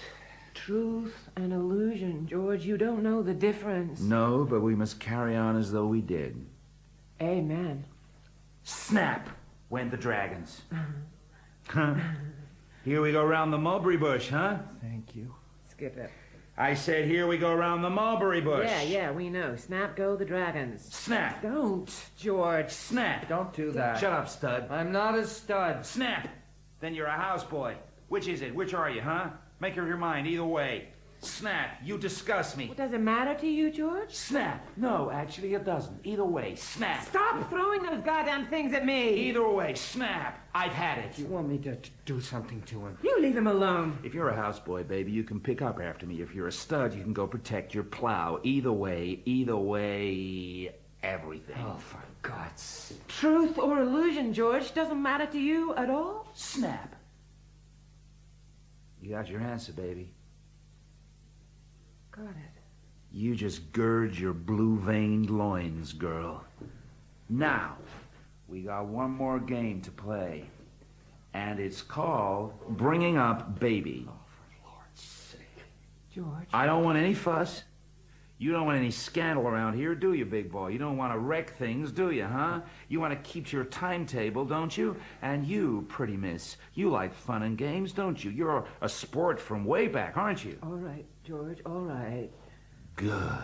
Truth and illusion, George. You don't know the difference. No, but we must carry on as though we did. Amen. Snap went the dragons. Huh? Here we go round the mulberry bush, huh? Thank you. Skip it. I said here we go round the mulberry bush. Yeah, we know. Snap go the dragons. Snap. Don't, George. Snap. Don't do that. Shut up, stud. I'm not a stud. Snap. Then you're a houseboy. Which is it? Which are you, huh? Make up your mind either way. Snap. You disgust me. What, does it matter to you, George? Snap. No, actually it doesn't. Either way, snap. Stop throwing those goddamn things at me. Either way, snap. I've had it. You want me to do something to him? You leave him alone. If you're a houseboy, baby, you can pick up after me. If you're a stud, you can go protect your plow. Either way, everything. Oh, for God's sake. Truth or illusion, George, doesn't matter to you at all? Snap. You got your answer, baby. Got it. You just gird your blue-veined loins, girl. Now, we got one more game to play. And it's called Bringing Up Baby. Oh, for Lord's sake. George. I don't want any fuss. You don't want any scandal around here, do you, big boy? You don't want to wreck things, do you, huh? You want to keep to your timetable, don't you? And you, pretty miss, you like fun and games, don't you? You're a sport from way back, aren't you? All right, George, all right. Good.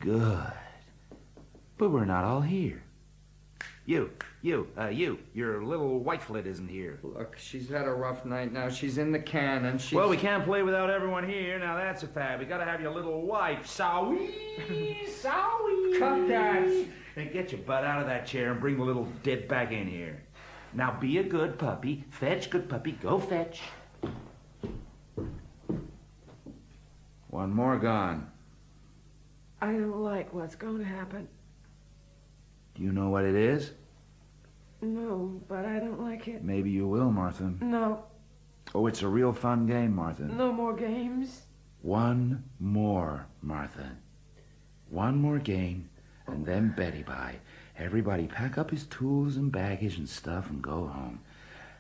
Good. But we're not all here. Your little white-foot isn't here. Look, she's had a rough night now. She's in the can and she's... Well, we can't play without everyone here. Now, that's a fact. We gotta have your little wife. Sowie! Cut that! And get your butt out of that chair and bring the little dip back in here. Now, be a good puppy. Fetch, good puppy. Go fetch. One more gone. I don't like what's going to happen. Do you know what it is? No, but I don't like it. Maybe you will, Martha. No. Oh, it's a real fun game, Martha. No more games. One more, Martha. One more game, and then Betty bye. Everybody pack up his tools and baggage and stuff and go home.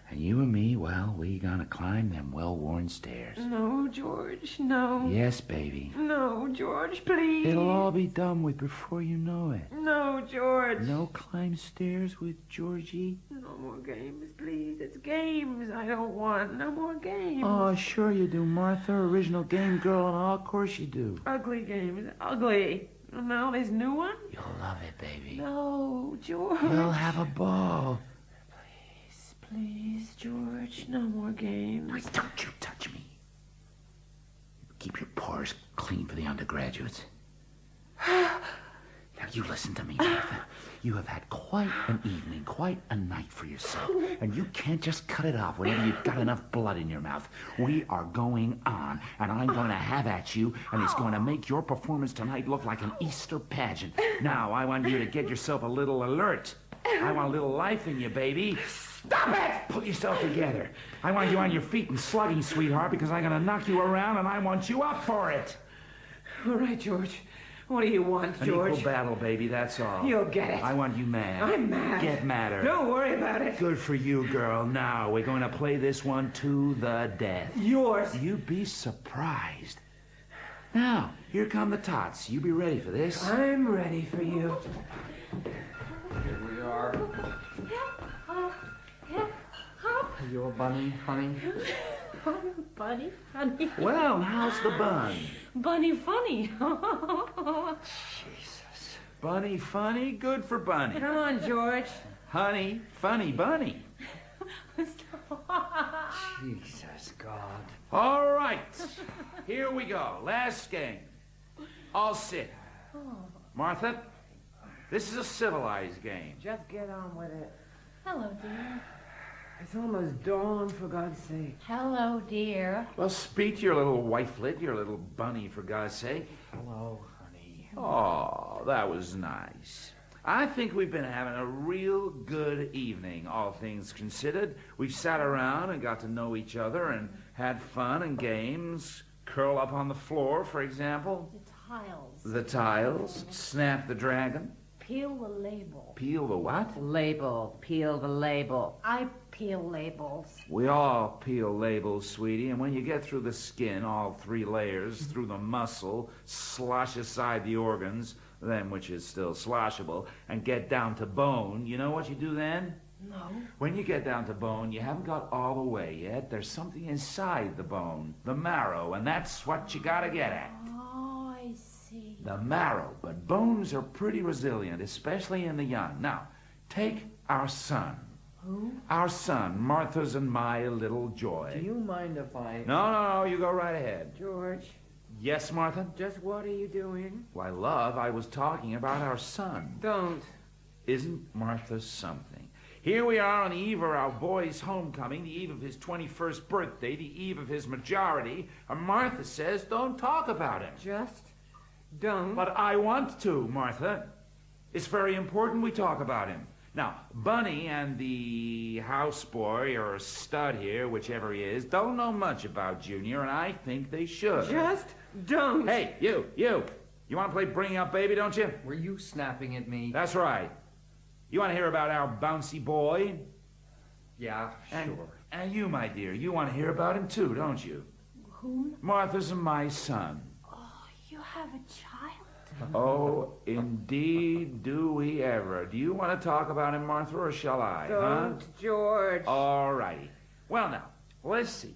And you and me, well, we gonna climb them well-worn stairs. No, George, no. Yes, baby. No, George, please. It'll all be done with before you know it. No, George. No climb stairs with Georgie? No more games, please. It's games I don't want. No more games. Oh, sure you do, Martha. Original game girl and all. Of course you do. Ugly games. Ugly. Now there's new one? You'll love it, baby. No, George. You'll have a ball. Please, George, no more games. Please don't you touch me. Keep your pores clean for the undergraduates. Now, you listen to me, Martha. You have had quite an evening, quite a night for yourself. And you can't just cut it off whenever you've got enough blood in your mouth. We are going on, and I'm going to have at you, and it's going to make your performance tonight look like an Easter pageant. Now, I want you to get yourself a little alert. I want a little life in you, baby. Stop it! Pull yourself together. I want you on your feet and slugging, sweetheart, because I'm going to knock you around, and I want you up for it. All right, George. What do you want, An George? equal battle, baby, that's all. You'll get it. I want you mad. I'm mad. Get madder. Don't worry about it. Good for you, girl. Now, we're going to play this one to the death. Yours. You'd be surprised. Now, here come the tots. You be ready for this. I'm ready for you. Here we are. Are you a bunny, honey? Bunny, honey. Well, how's the bun? Bunny funny. Jesus. Bunny funny? Good for Bunny. Come on, George. Honey, funny bunny. Jesus, God. All right. Here we go. Last game. All sit. Martha, this is a civilized game. Just get on with it. Hello, dear. It's almost dawn, for God's sake. Hello, dear. Well, speak to your little wifelet, your little bunny, for God's sake. Hello, honey. Oh, that was nice. I think we've been having a real good evening, all things considered. We've sat around and got to know each other and had fun and games. Curl up on the floor, for example. The tiles. The tiles. Snap the dragon. Peel the label. Peel the what? Label. Peel the label. I peel labels. We all peel labels, sweetie, and when you get through the skin, all 3 layers, through the muscle, slosh aside the organs, them which is still sloshable, and get down to bone, you know what you do then? No. When you get down to bone, you haven't got all the way yet. There's something inside the bone, the marrow, and that's what you gotta get at. Oh, I see. The marrow, but bones are pretty resilient, especially in the young. Now, take our son. Who? Our son, Martha's and my little joy. Do you mind if I... No, you go right ahead. George, Yes, Martha? just what are you doing? Why, love, I was talking about our son. Don't. Isn't Martha something? Here we are on the eve of our boy's homecoming, the eve of his 21st birthday, the eve of his majority, and Martha says don't talk about him. Just don't. But I want to, Martha. It's very important we talk about him. Now, Bunny and the houseboy, or stud here, whichever he is, don't know much about Junior, and I think they should. Just don't. Hey, you. You want to play Bring Up Baby, don't you? Were you snapping at me? That's right. You want to hear about our bouncy boy? Yeah, sure. And you, my dear, you want to hear about him too, don't you? Whom? Martha's and my son. Oh, you have a child? Oh, indeed do we ever. Do you want to talk about him, Martha, or shall I? Don't, George. All righty. Well, now, let's see.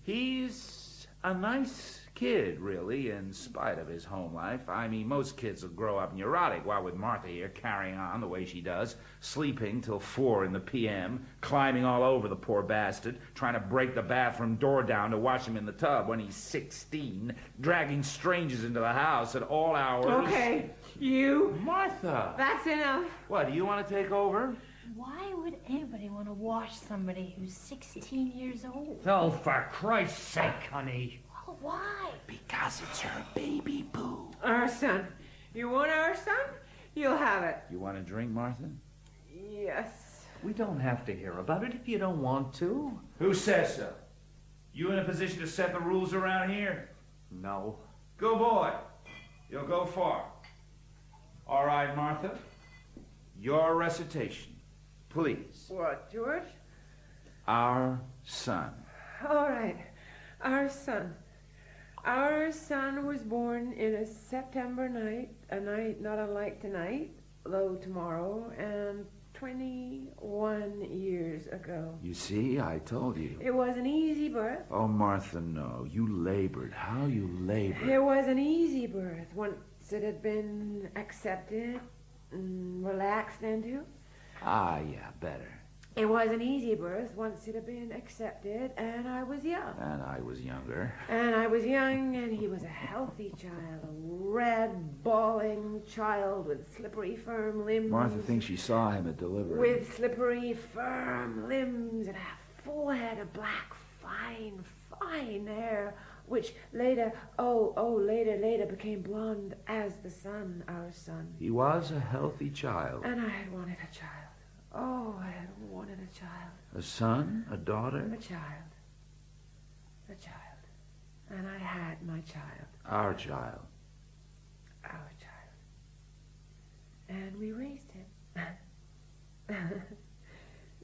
He's a nice kid, really, in spite of his home life. I mean, most kids will grow up neurotic, while with Martha here carrying on the way she does, sleeping till 4 p.m., climbing all over the poor bastard, trying to break the bathroom door down to wash him in the tub when he's 16, dragging strangers into the house at all hours. Okay, you. Martha! That's enough. What, do you want to take over? Why would anybody want to wash somebody who's 16 years old? Oh, for Christ's sake, honey. Oh, why? Because it's her baby boo. Our son. You want our son? You'll have it. You want a drink, Martha? Yes. We don't have to hear about it if you don't want to. Who says so? You in a position to set the rules around here? No. Good boy. You'll go far. All right, Martha. Your recitation. Please. What, George? Our son. All right. Our son. Our son was born in a September night, a night not unlike tonight, though tomorrow, and 21 years ago. You see, I told you. It was an easy birth. Oh, Martha, no. You labored. How you labored. It was an easy birth once it had been accepted and relaxed into. Ah, yeah, better. It was an easy birth once it had been accepted, and I was young. And I was younger. And I was young, and he was a healthy child, a red, bawling child with slippery, firm limbs. Martha thinks she saw him at delivery. With slippery, firm limbs and a full head of black, fine hair, which later became blonde as the sun, our son. He was a healthy child. And I had wanted a child. Oh, I had wanted a child. A son? A daughter? A child. A child. And I had my child. Our child. Our child. And we raised him.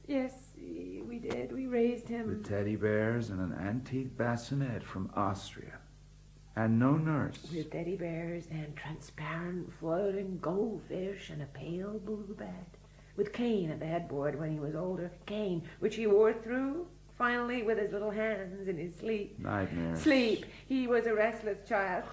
Yes, we did. We raised him. With teddy bears and an antique bassinet from Austria. And no nurse. With teddy bears and transparent floating goldfish and a pale blue bed. With cane at the headboard when he was older. Cane, which he wore through, finally, with his little hands in his sleep. Nightmares. Sleep. He was a restless child.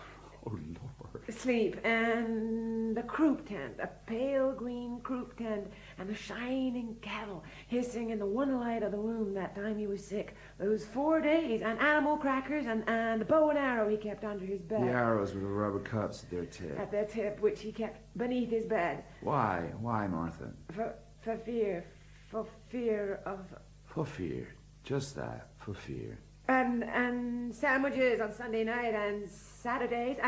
Oh, Lord. Sleep. And the croup tent, a pale green croup tent, and a shining kettle hissing in the one light of the room that time he was sick. Those 4 days, and animal crackers, and the bow and arrow he kept under his bed. The arrows with the rubber cups at their tip. At their tip, which he kept beneath his bed. Why? Why, Martha? For fear of... For fear. Just that. For fear. And sandwiches on Sunday night, and Saturdays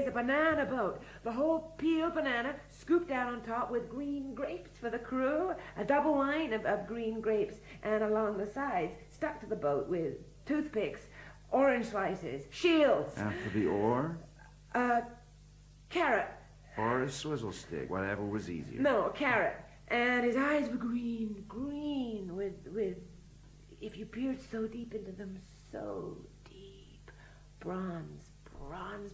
a banana boat. The whole peeled banana scooped out on top with green grapes for the crew, a double line of green grapes, and along the sides, stuck to the boat with toothpicks, orange slices, shields. And for the oar? Carrot. Or a swizzle stick, whatever was easier. No, carrot. And his eyes were green with, if you peered so deep into them, so deep, bronze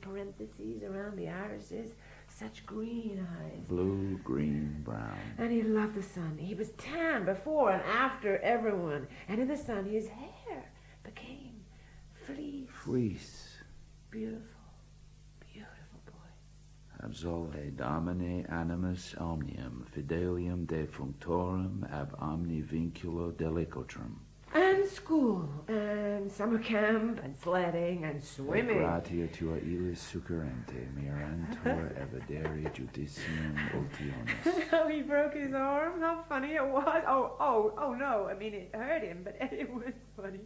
parentheses around the irises, such green eyes. Blue, green, brown. And he loved the sun. He was tan before and after everyone. And in the sun, his hair became fleece. Fleece. Beautiful, beautiful boy. Absolve Domine animus omnium, fidelium defunctorum ab omni vinculo delicotrum. And school, and summer camp, and sledding, and swimming. Gratia tua illis succurrente, mirantur evidere judicium ultionis. How he broke his arm, how funny it was. Oh, no, I mean, it hurt him, but it was funny.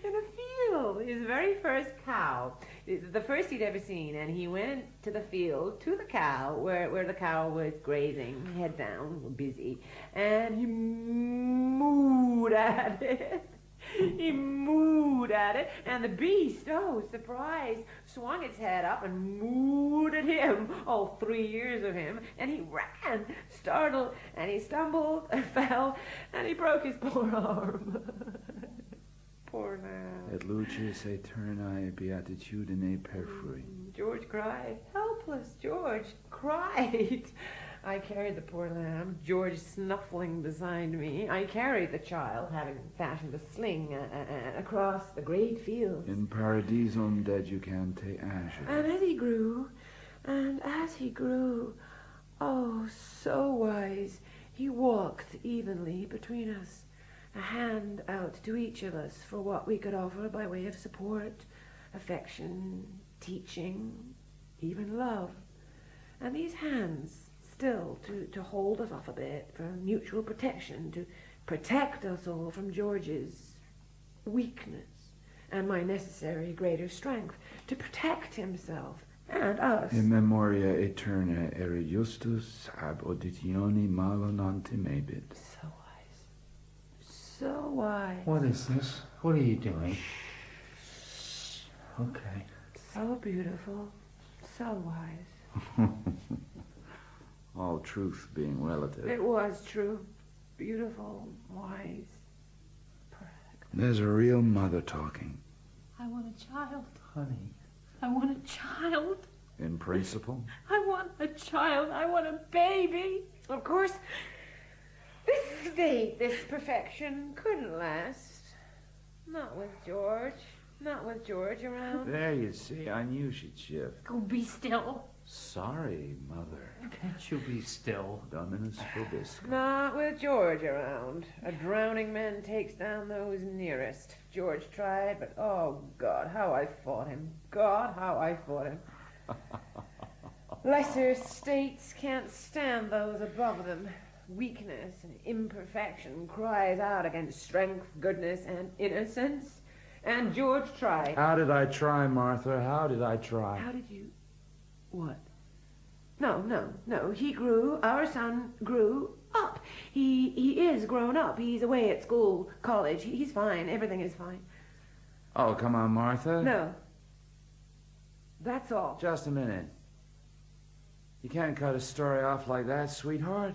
In the field, his very first cow, the first he'd ever seen, and he went to the field, to the cow, where the cow was grazing, head down, busy, and he mooed at it. He mooed at it, and the beast, oh, surprised, swung its head up and mooed at him. Oh, 3 years of him. And he ran, startled, and he stumbled and fell, and he broke his poor arm. Poor man. Et lucis aeternae beatitudine perfui. George cried. Helpless George cried. I carried the poor lamb, George snuffling beside me. I carried the child, having fashioned a sling across the great fields. In paradisum dedicante agere. And as he grew, oh, so wise, he walked evenly between us, a hand out to each of us for what we could offer by way of support, affection, teaching, even love. And these hands still to hold us off a bit for mutual protection, to protect us all from George's weakness and my necessary greater strength, to protect himself and us. In memoria aeterna ere justus ab auditione malo non timebit. So wise. So wise. What is this? What are you doing? Okay. So beautiful. So wise. All truth being relative. It was true. Beautiful, wise, perfect. There's a real mother talking. I want a child. Honey. I want a child. In principle. I want a child. I want a baby. Of course, this state, this perfection couldn't last. Not with George. Not with George around. There, you see, I knew she'd shift. Go be still. Sorry, Mother. Can't you be still? Dominus vobiscum. Not with George around. A drowning man takes down those nearest. George tried, but oh, God, how I fought him. God, how I fought him. Lesser states can't stand those above them. Weakness and imperfection cries out against strength, goodness, and innocence. And George tried. How did I try, Martha? How did I try? How did you... What? No. He grew, our son grew up. He is grown up. He's away at school, college. He's fine. Everything is fine. Oh, come on, Martha. No. That's all. Just a minute. You can't cut a story off like that, sweetheart.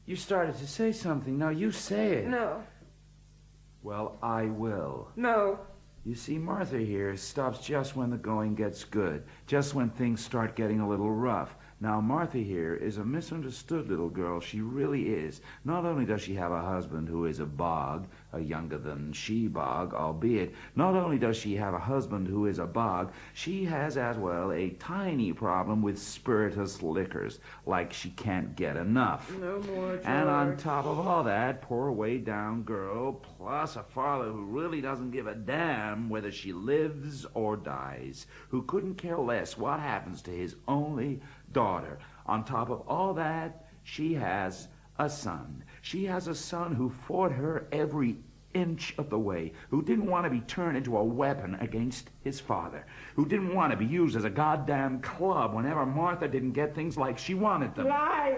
You started to say something. Now you say it. No. Well, I will. No. You see, Martha here stops just when the going gets good, just when things start getting a little rough. Now, Martha here is a misunderstood little girl. She really is. Not only does she have a husband who is a bog, a younger than she bog, albeit, not only does she have a husband who is a bog, she has as well a tiny problem with spirituous liquors, like she can't get enough. No more, George. And on top of all that, poor way-down girl, plus a father who really doesn't give a damn whether she lives or dies, who couldn't care less what happens to his only daughter. On top of all that, she has a son. She has a son who fought her every inch of the way, who didn't want to be turned into a weapon against his father, who didn't want to be used as a goddamn club whenever Martha didn't get things like she wanted them. Lies!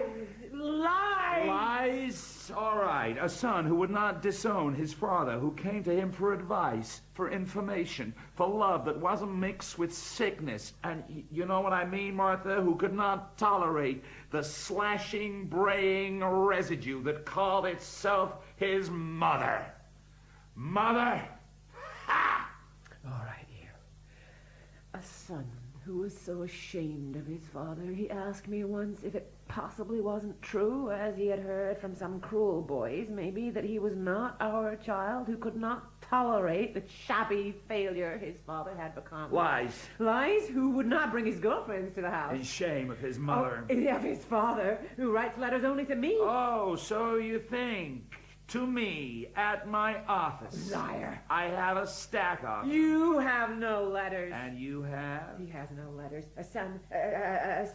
Lies! Lies? All right. A son who would not disown his father, who came to him for advice, for information, for love that wasn't mixed with sickness. And you know what I mean, Martha? Who could not tolerate the slashing, braying residue that called itself his mother. Mother? Ha! All right, here. A son who was so ashamed of his father, he asked me once if it possibly wasn't true, as he had heard from some cruel boys, maybe, that he was not our child, who could not tolerate the shabby failure his father had become. Lies. Lies? Who would not bring his girlfriends to the house. In shame of his mother. Oh, of his father, who writes letters only to me. Oh, so you think. To me, at my office. Liar. I have a stack of them. You have no letters. And you have? He has no letters. A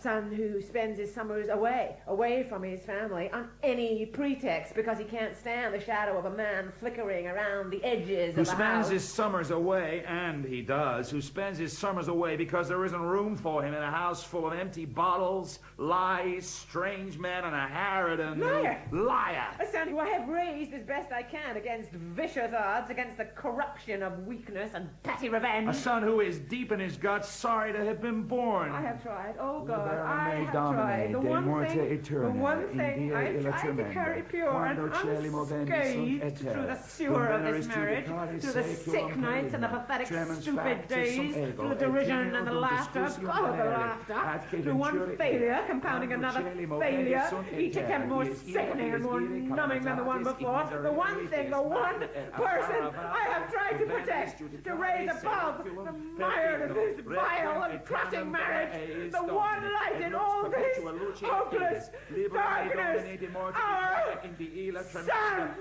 son who spends his summers away from his family on any pretext because he can't stand the shadow of a man flickering around the edges of Who the house. spends his summers away, and he does, who spends his summers away because there isn't room for him in a house full of empty bottles, lies, strange men, and a harridan. Liar. Liar. A son who I have raised least as best I can against vicious odds, against the corruption of weakness and petty revenge. A son who is deep in his guts sorry to have been born. I have tried. Oh, God, Libera I me, have Domine, tried. The de one morte thing, eterna, I in die tried to tremenda, carry pure and quando cieli movendi unscathed sunt et through the terra, sewer of this cum marriage, veneris through the judicare sick seculum nights and the peregrinum, pathetic, tremens stupid factus days, sum ego, through the et derision timeo and the dum laughter, discussium oh, the venere, laughter, ad que through one venturi failure et compounding quando another cieli movendi failure, sunt et each attempt more terra, iis sickening and more ire numbing than the one calamitatis before. The one thing, the one person apparatus I have tried to protect, to raise above the mire of this vile and crushing marriage, the one light in all this hopeless darkness, our son.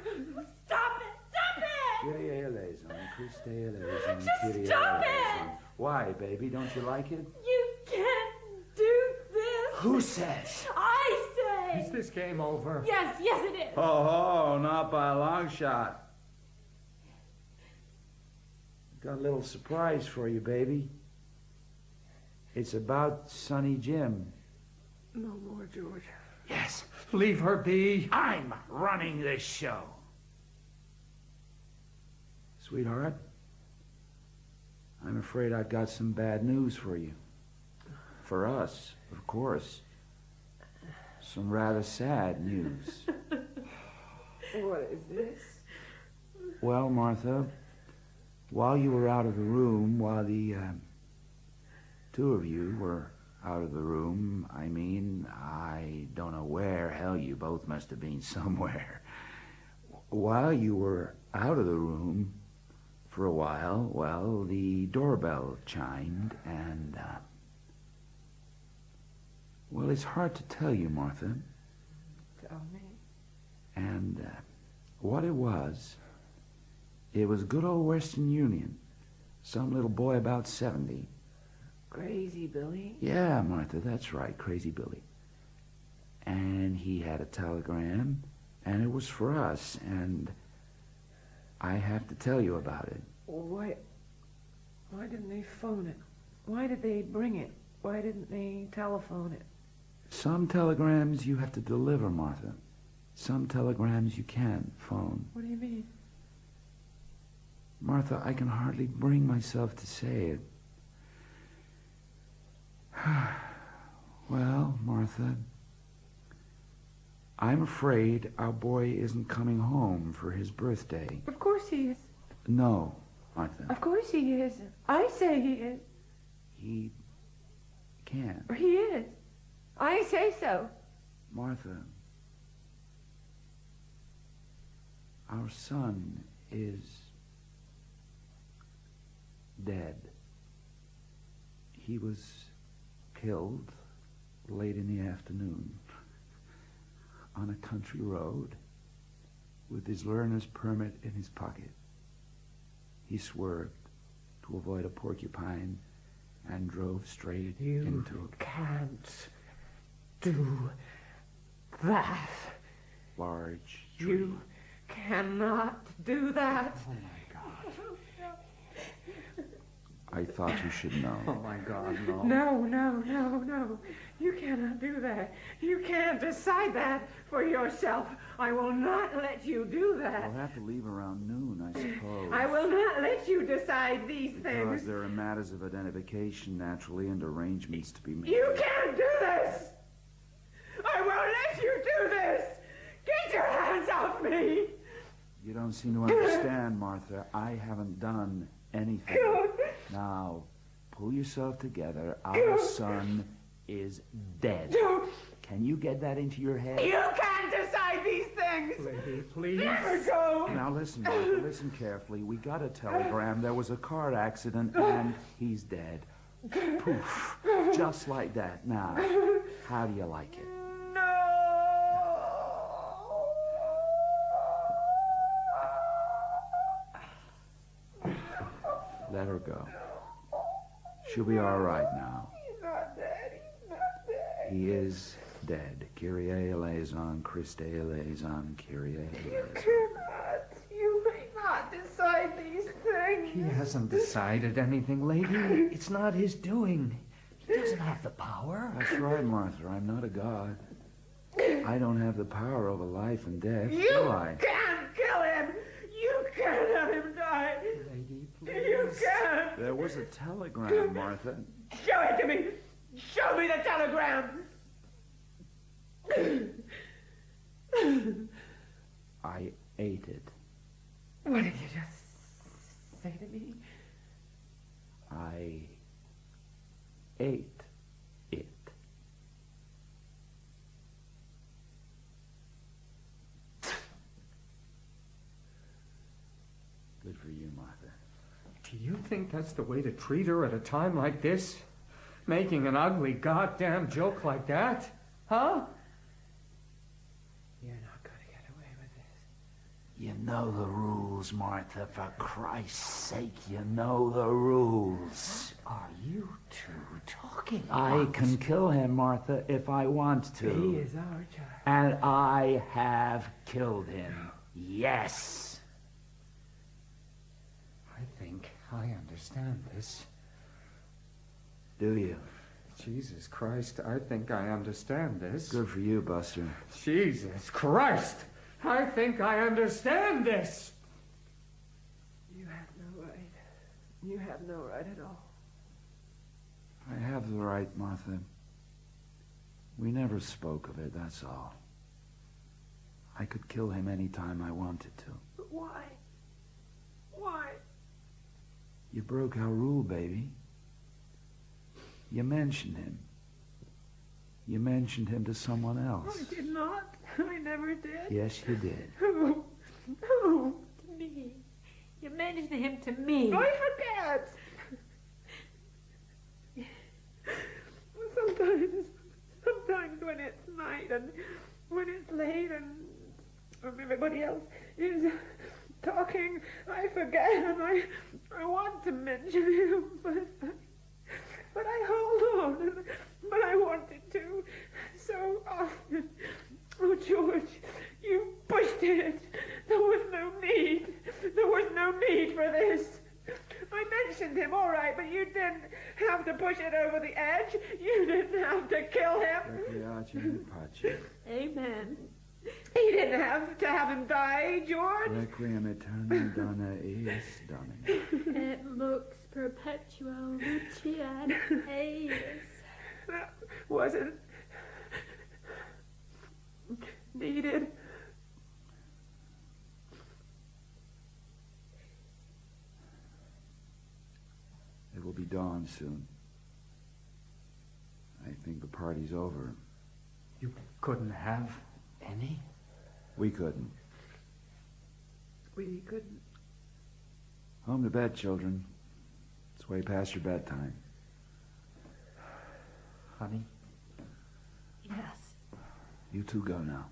Stop it! Stop it! Kyrie eleison, Christe eleison, Just Kyrie stop eleison. it! Why, baby? Don't you like it? You can't do this. Who says? I say. Is this game over? Yes, yes it is. Oh, not by a long shot. Got a little surprise for you, baby. It's about Sonny Jim. No more, George. Yes, Leave her be. I'm running this show. Sweetheart, I'm afraid I've got some bad news for you. For us, of course. Some rather sad news. What is this? Well, Martha, while you were out of the room, while the two of you were out of the room, I don't know where, hell, you both must have been somewhere. While you were out of the room for a while, well, the doorbell chimed, and, well, it's hard to tell you, Martha. Tell me. And what it was good old Western Union. Some little boy about 70. Crazy Billy? Yeah, Martha, that's right, Crazy Billy. And he had a telegram, and it was for us, and I have to tell you about it. Why didn't they phone it? Why did they bring it? Why didn't they telephone it? Some telegrams you have to deliver, Martha. Some telegrams you can't phone. What do you mean? Martha, I can hardly bring myself to say it. Well, Martha, I'm afraid our boy isn't coming home for his birthday. Of course he is. No, Martha. Of course he is. I say he is. He can't. Or he is. I say so. Martha, our son is dead. He was killed late in the afternoon on a country road with his learner's permit in his pocket. He swerved to avoid a porcupine and drove straight into a Can't do that. large tree. You cannot do that. Oh my God. I thought you should know. Oh my God, no. No. You cannot do that. You can't decide that for yourself. I will not let you do that. I'll have to leave around noon, I suppose. I will not let you decide these Because things. there are matters of identification, naturally, and arrangements to be made. You can't do this. I won't let you do this. Get your hands off me. You don't seem to understand, Martha. I haven't done anything. Now, pull yourself together. Our son is dead. Can you get that into your head? You can't decide these things. Lady, please. Never go. Now listen, Martha, listen carefully. We got a telegram. There was a car accident and he's dead. Poof. Just like that. Now, how do you like it? Let her go. She'll be all right now. He's not dead. He's not dead. He is dead. Kyrie eleison, Christe eleison, Kyrie eleison. You may not decide these things. He hasn't decided anything, lady. It's not his doing. He doesn't have the power. That's right, Martha. I'm not a god. I don't have the power over life and death, do You I? can't There was a telegram, Martha. Show it to me! Show me the telegram! I ate it. What did you just say to me? I ate it. Good for you, Martha. Do you think that's the way to treat her at a time like this? Making an ugly goddamn joke like that? Huh? You're not going to get away with this. You know the rules, Martha. For Christ's sake, you know the rules. Are you two talking I about? can kill him, Martha, if I want to. He is our child. And I have killed him. Yes. I think I understand this. Do you? Jesus Christ, I think I understand this. Good for you, Buster. Jesus Christ! I think I understand this! You have no right. You have no right at all. I have the right, Martha. We never spoke of it, that's all. I could kill him any time I wanted to. But why? Why? You broke our rule, baby. You mentioned him. You mentioned him to someone else. I did not. I never did. Yes, you did. Who? Who? To me. You mentioned him to me. I forget. Sometimes when it's night and when it's late and everybody else is talking, I forget and I want to mention him, but I hold on, but I wanted to so often. Oh, George, you pushed it. There was no need. There was no need for this. I mentioned him, all right, but you didn't have to push it over the edge. You didn't have to kill him. Amen. He didn't have to have him die, George. Requiem aeternam dona eis Domini. Et lux perpetuo luceat eis. That wasn't needed. It will be dawn soon. I think the party's over. You couldn't have any? We couldn't. We couldn't. Home to bed, children. It's way past your bedtime. Honey? Yes. You two go now.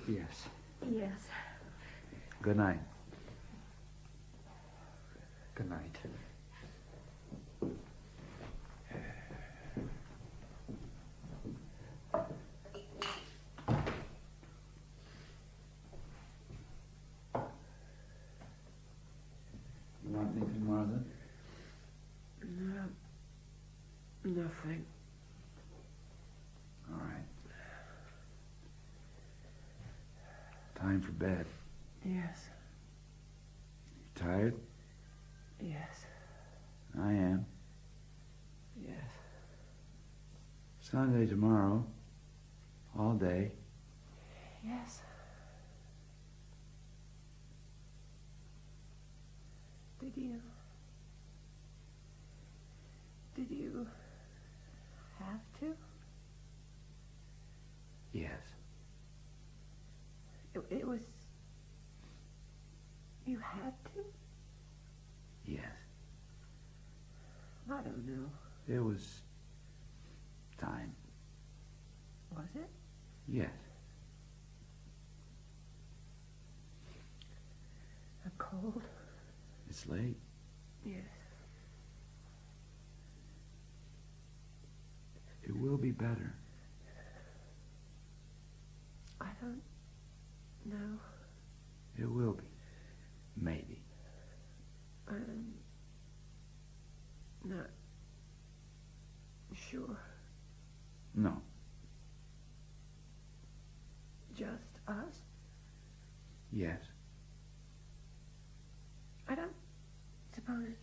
Yes. Yes. Good night. Good night. You want anything, Martha? No. Nothing. All right. Time for bed. Yes. You tired? Yes. I am. Yes. Sunday tomorrow. All day. Yes. Did you have to? Yes. It was... You had to? Yes. I don't know. It was time. Was it? Yes. A cold? It's late. Yes. It will be better. I don't know. It will be. Maybe. I'm not sure. No. Just us? Yes. I don't suppose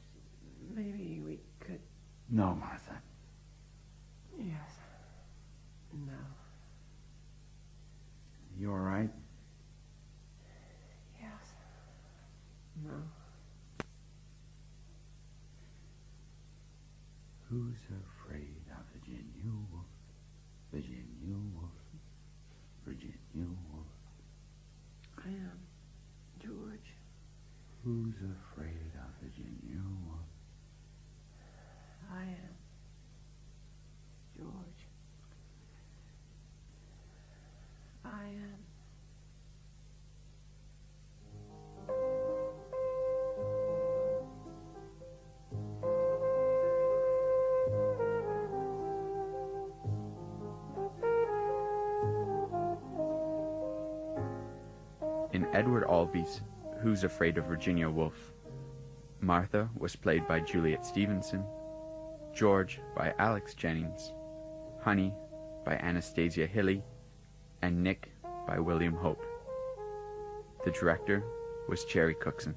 No, Martha. Yes. No. You all right? Yes. No. Who's afraid of Virginia Woolf? Virginia Woolf. Virginia Woolf. I am. George. Who's afraid of Virginia Woolf? I am. George. I am. In Edward Albee's Who's Afraid of Virginia Woolf, Martha was played by Juliet Stephenson, George by Alex Jennings, Honey by Anastasia Hille, and Nick by William Hope. The director was Jerry Cookson.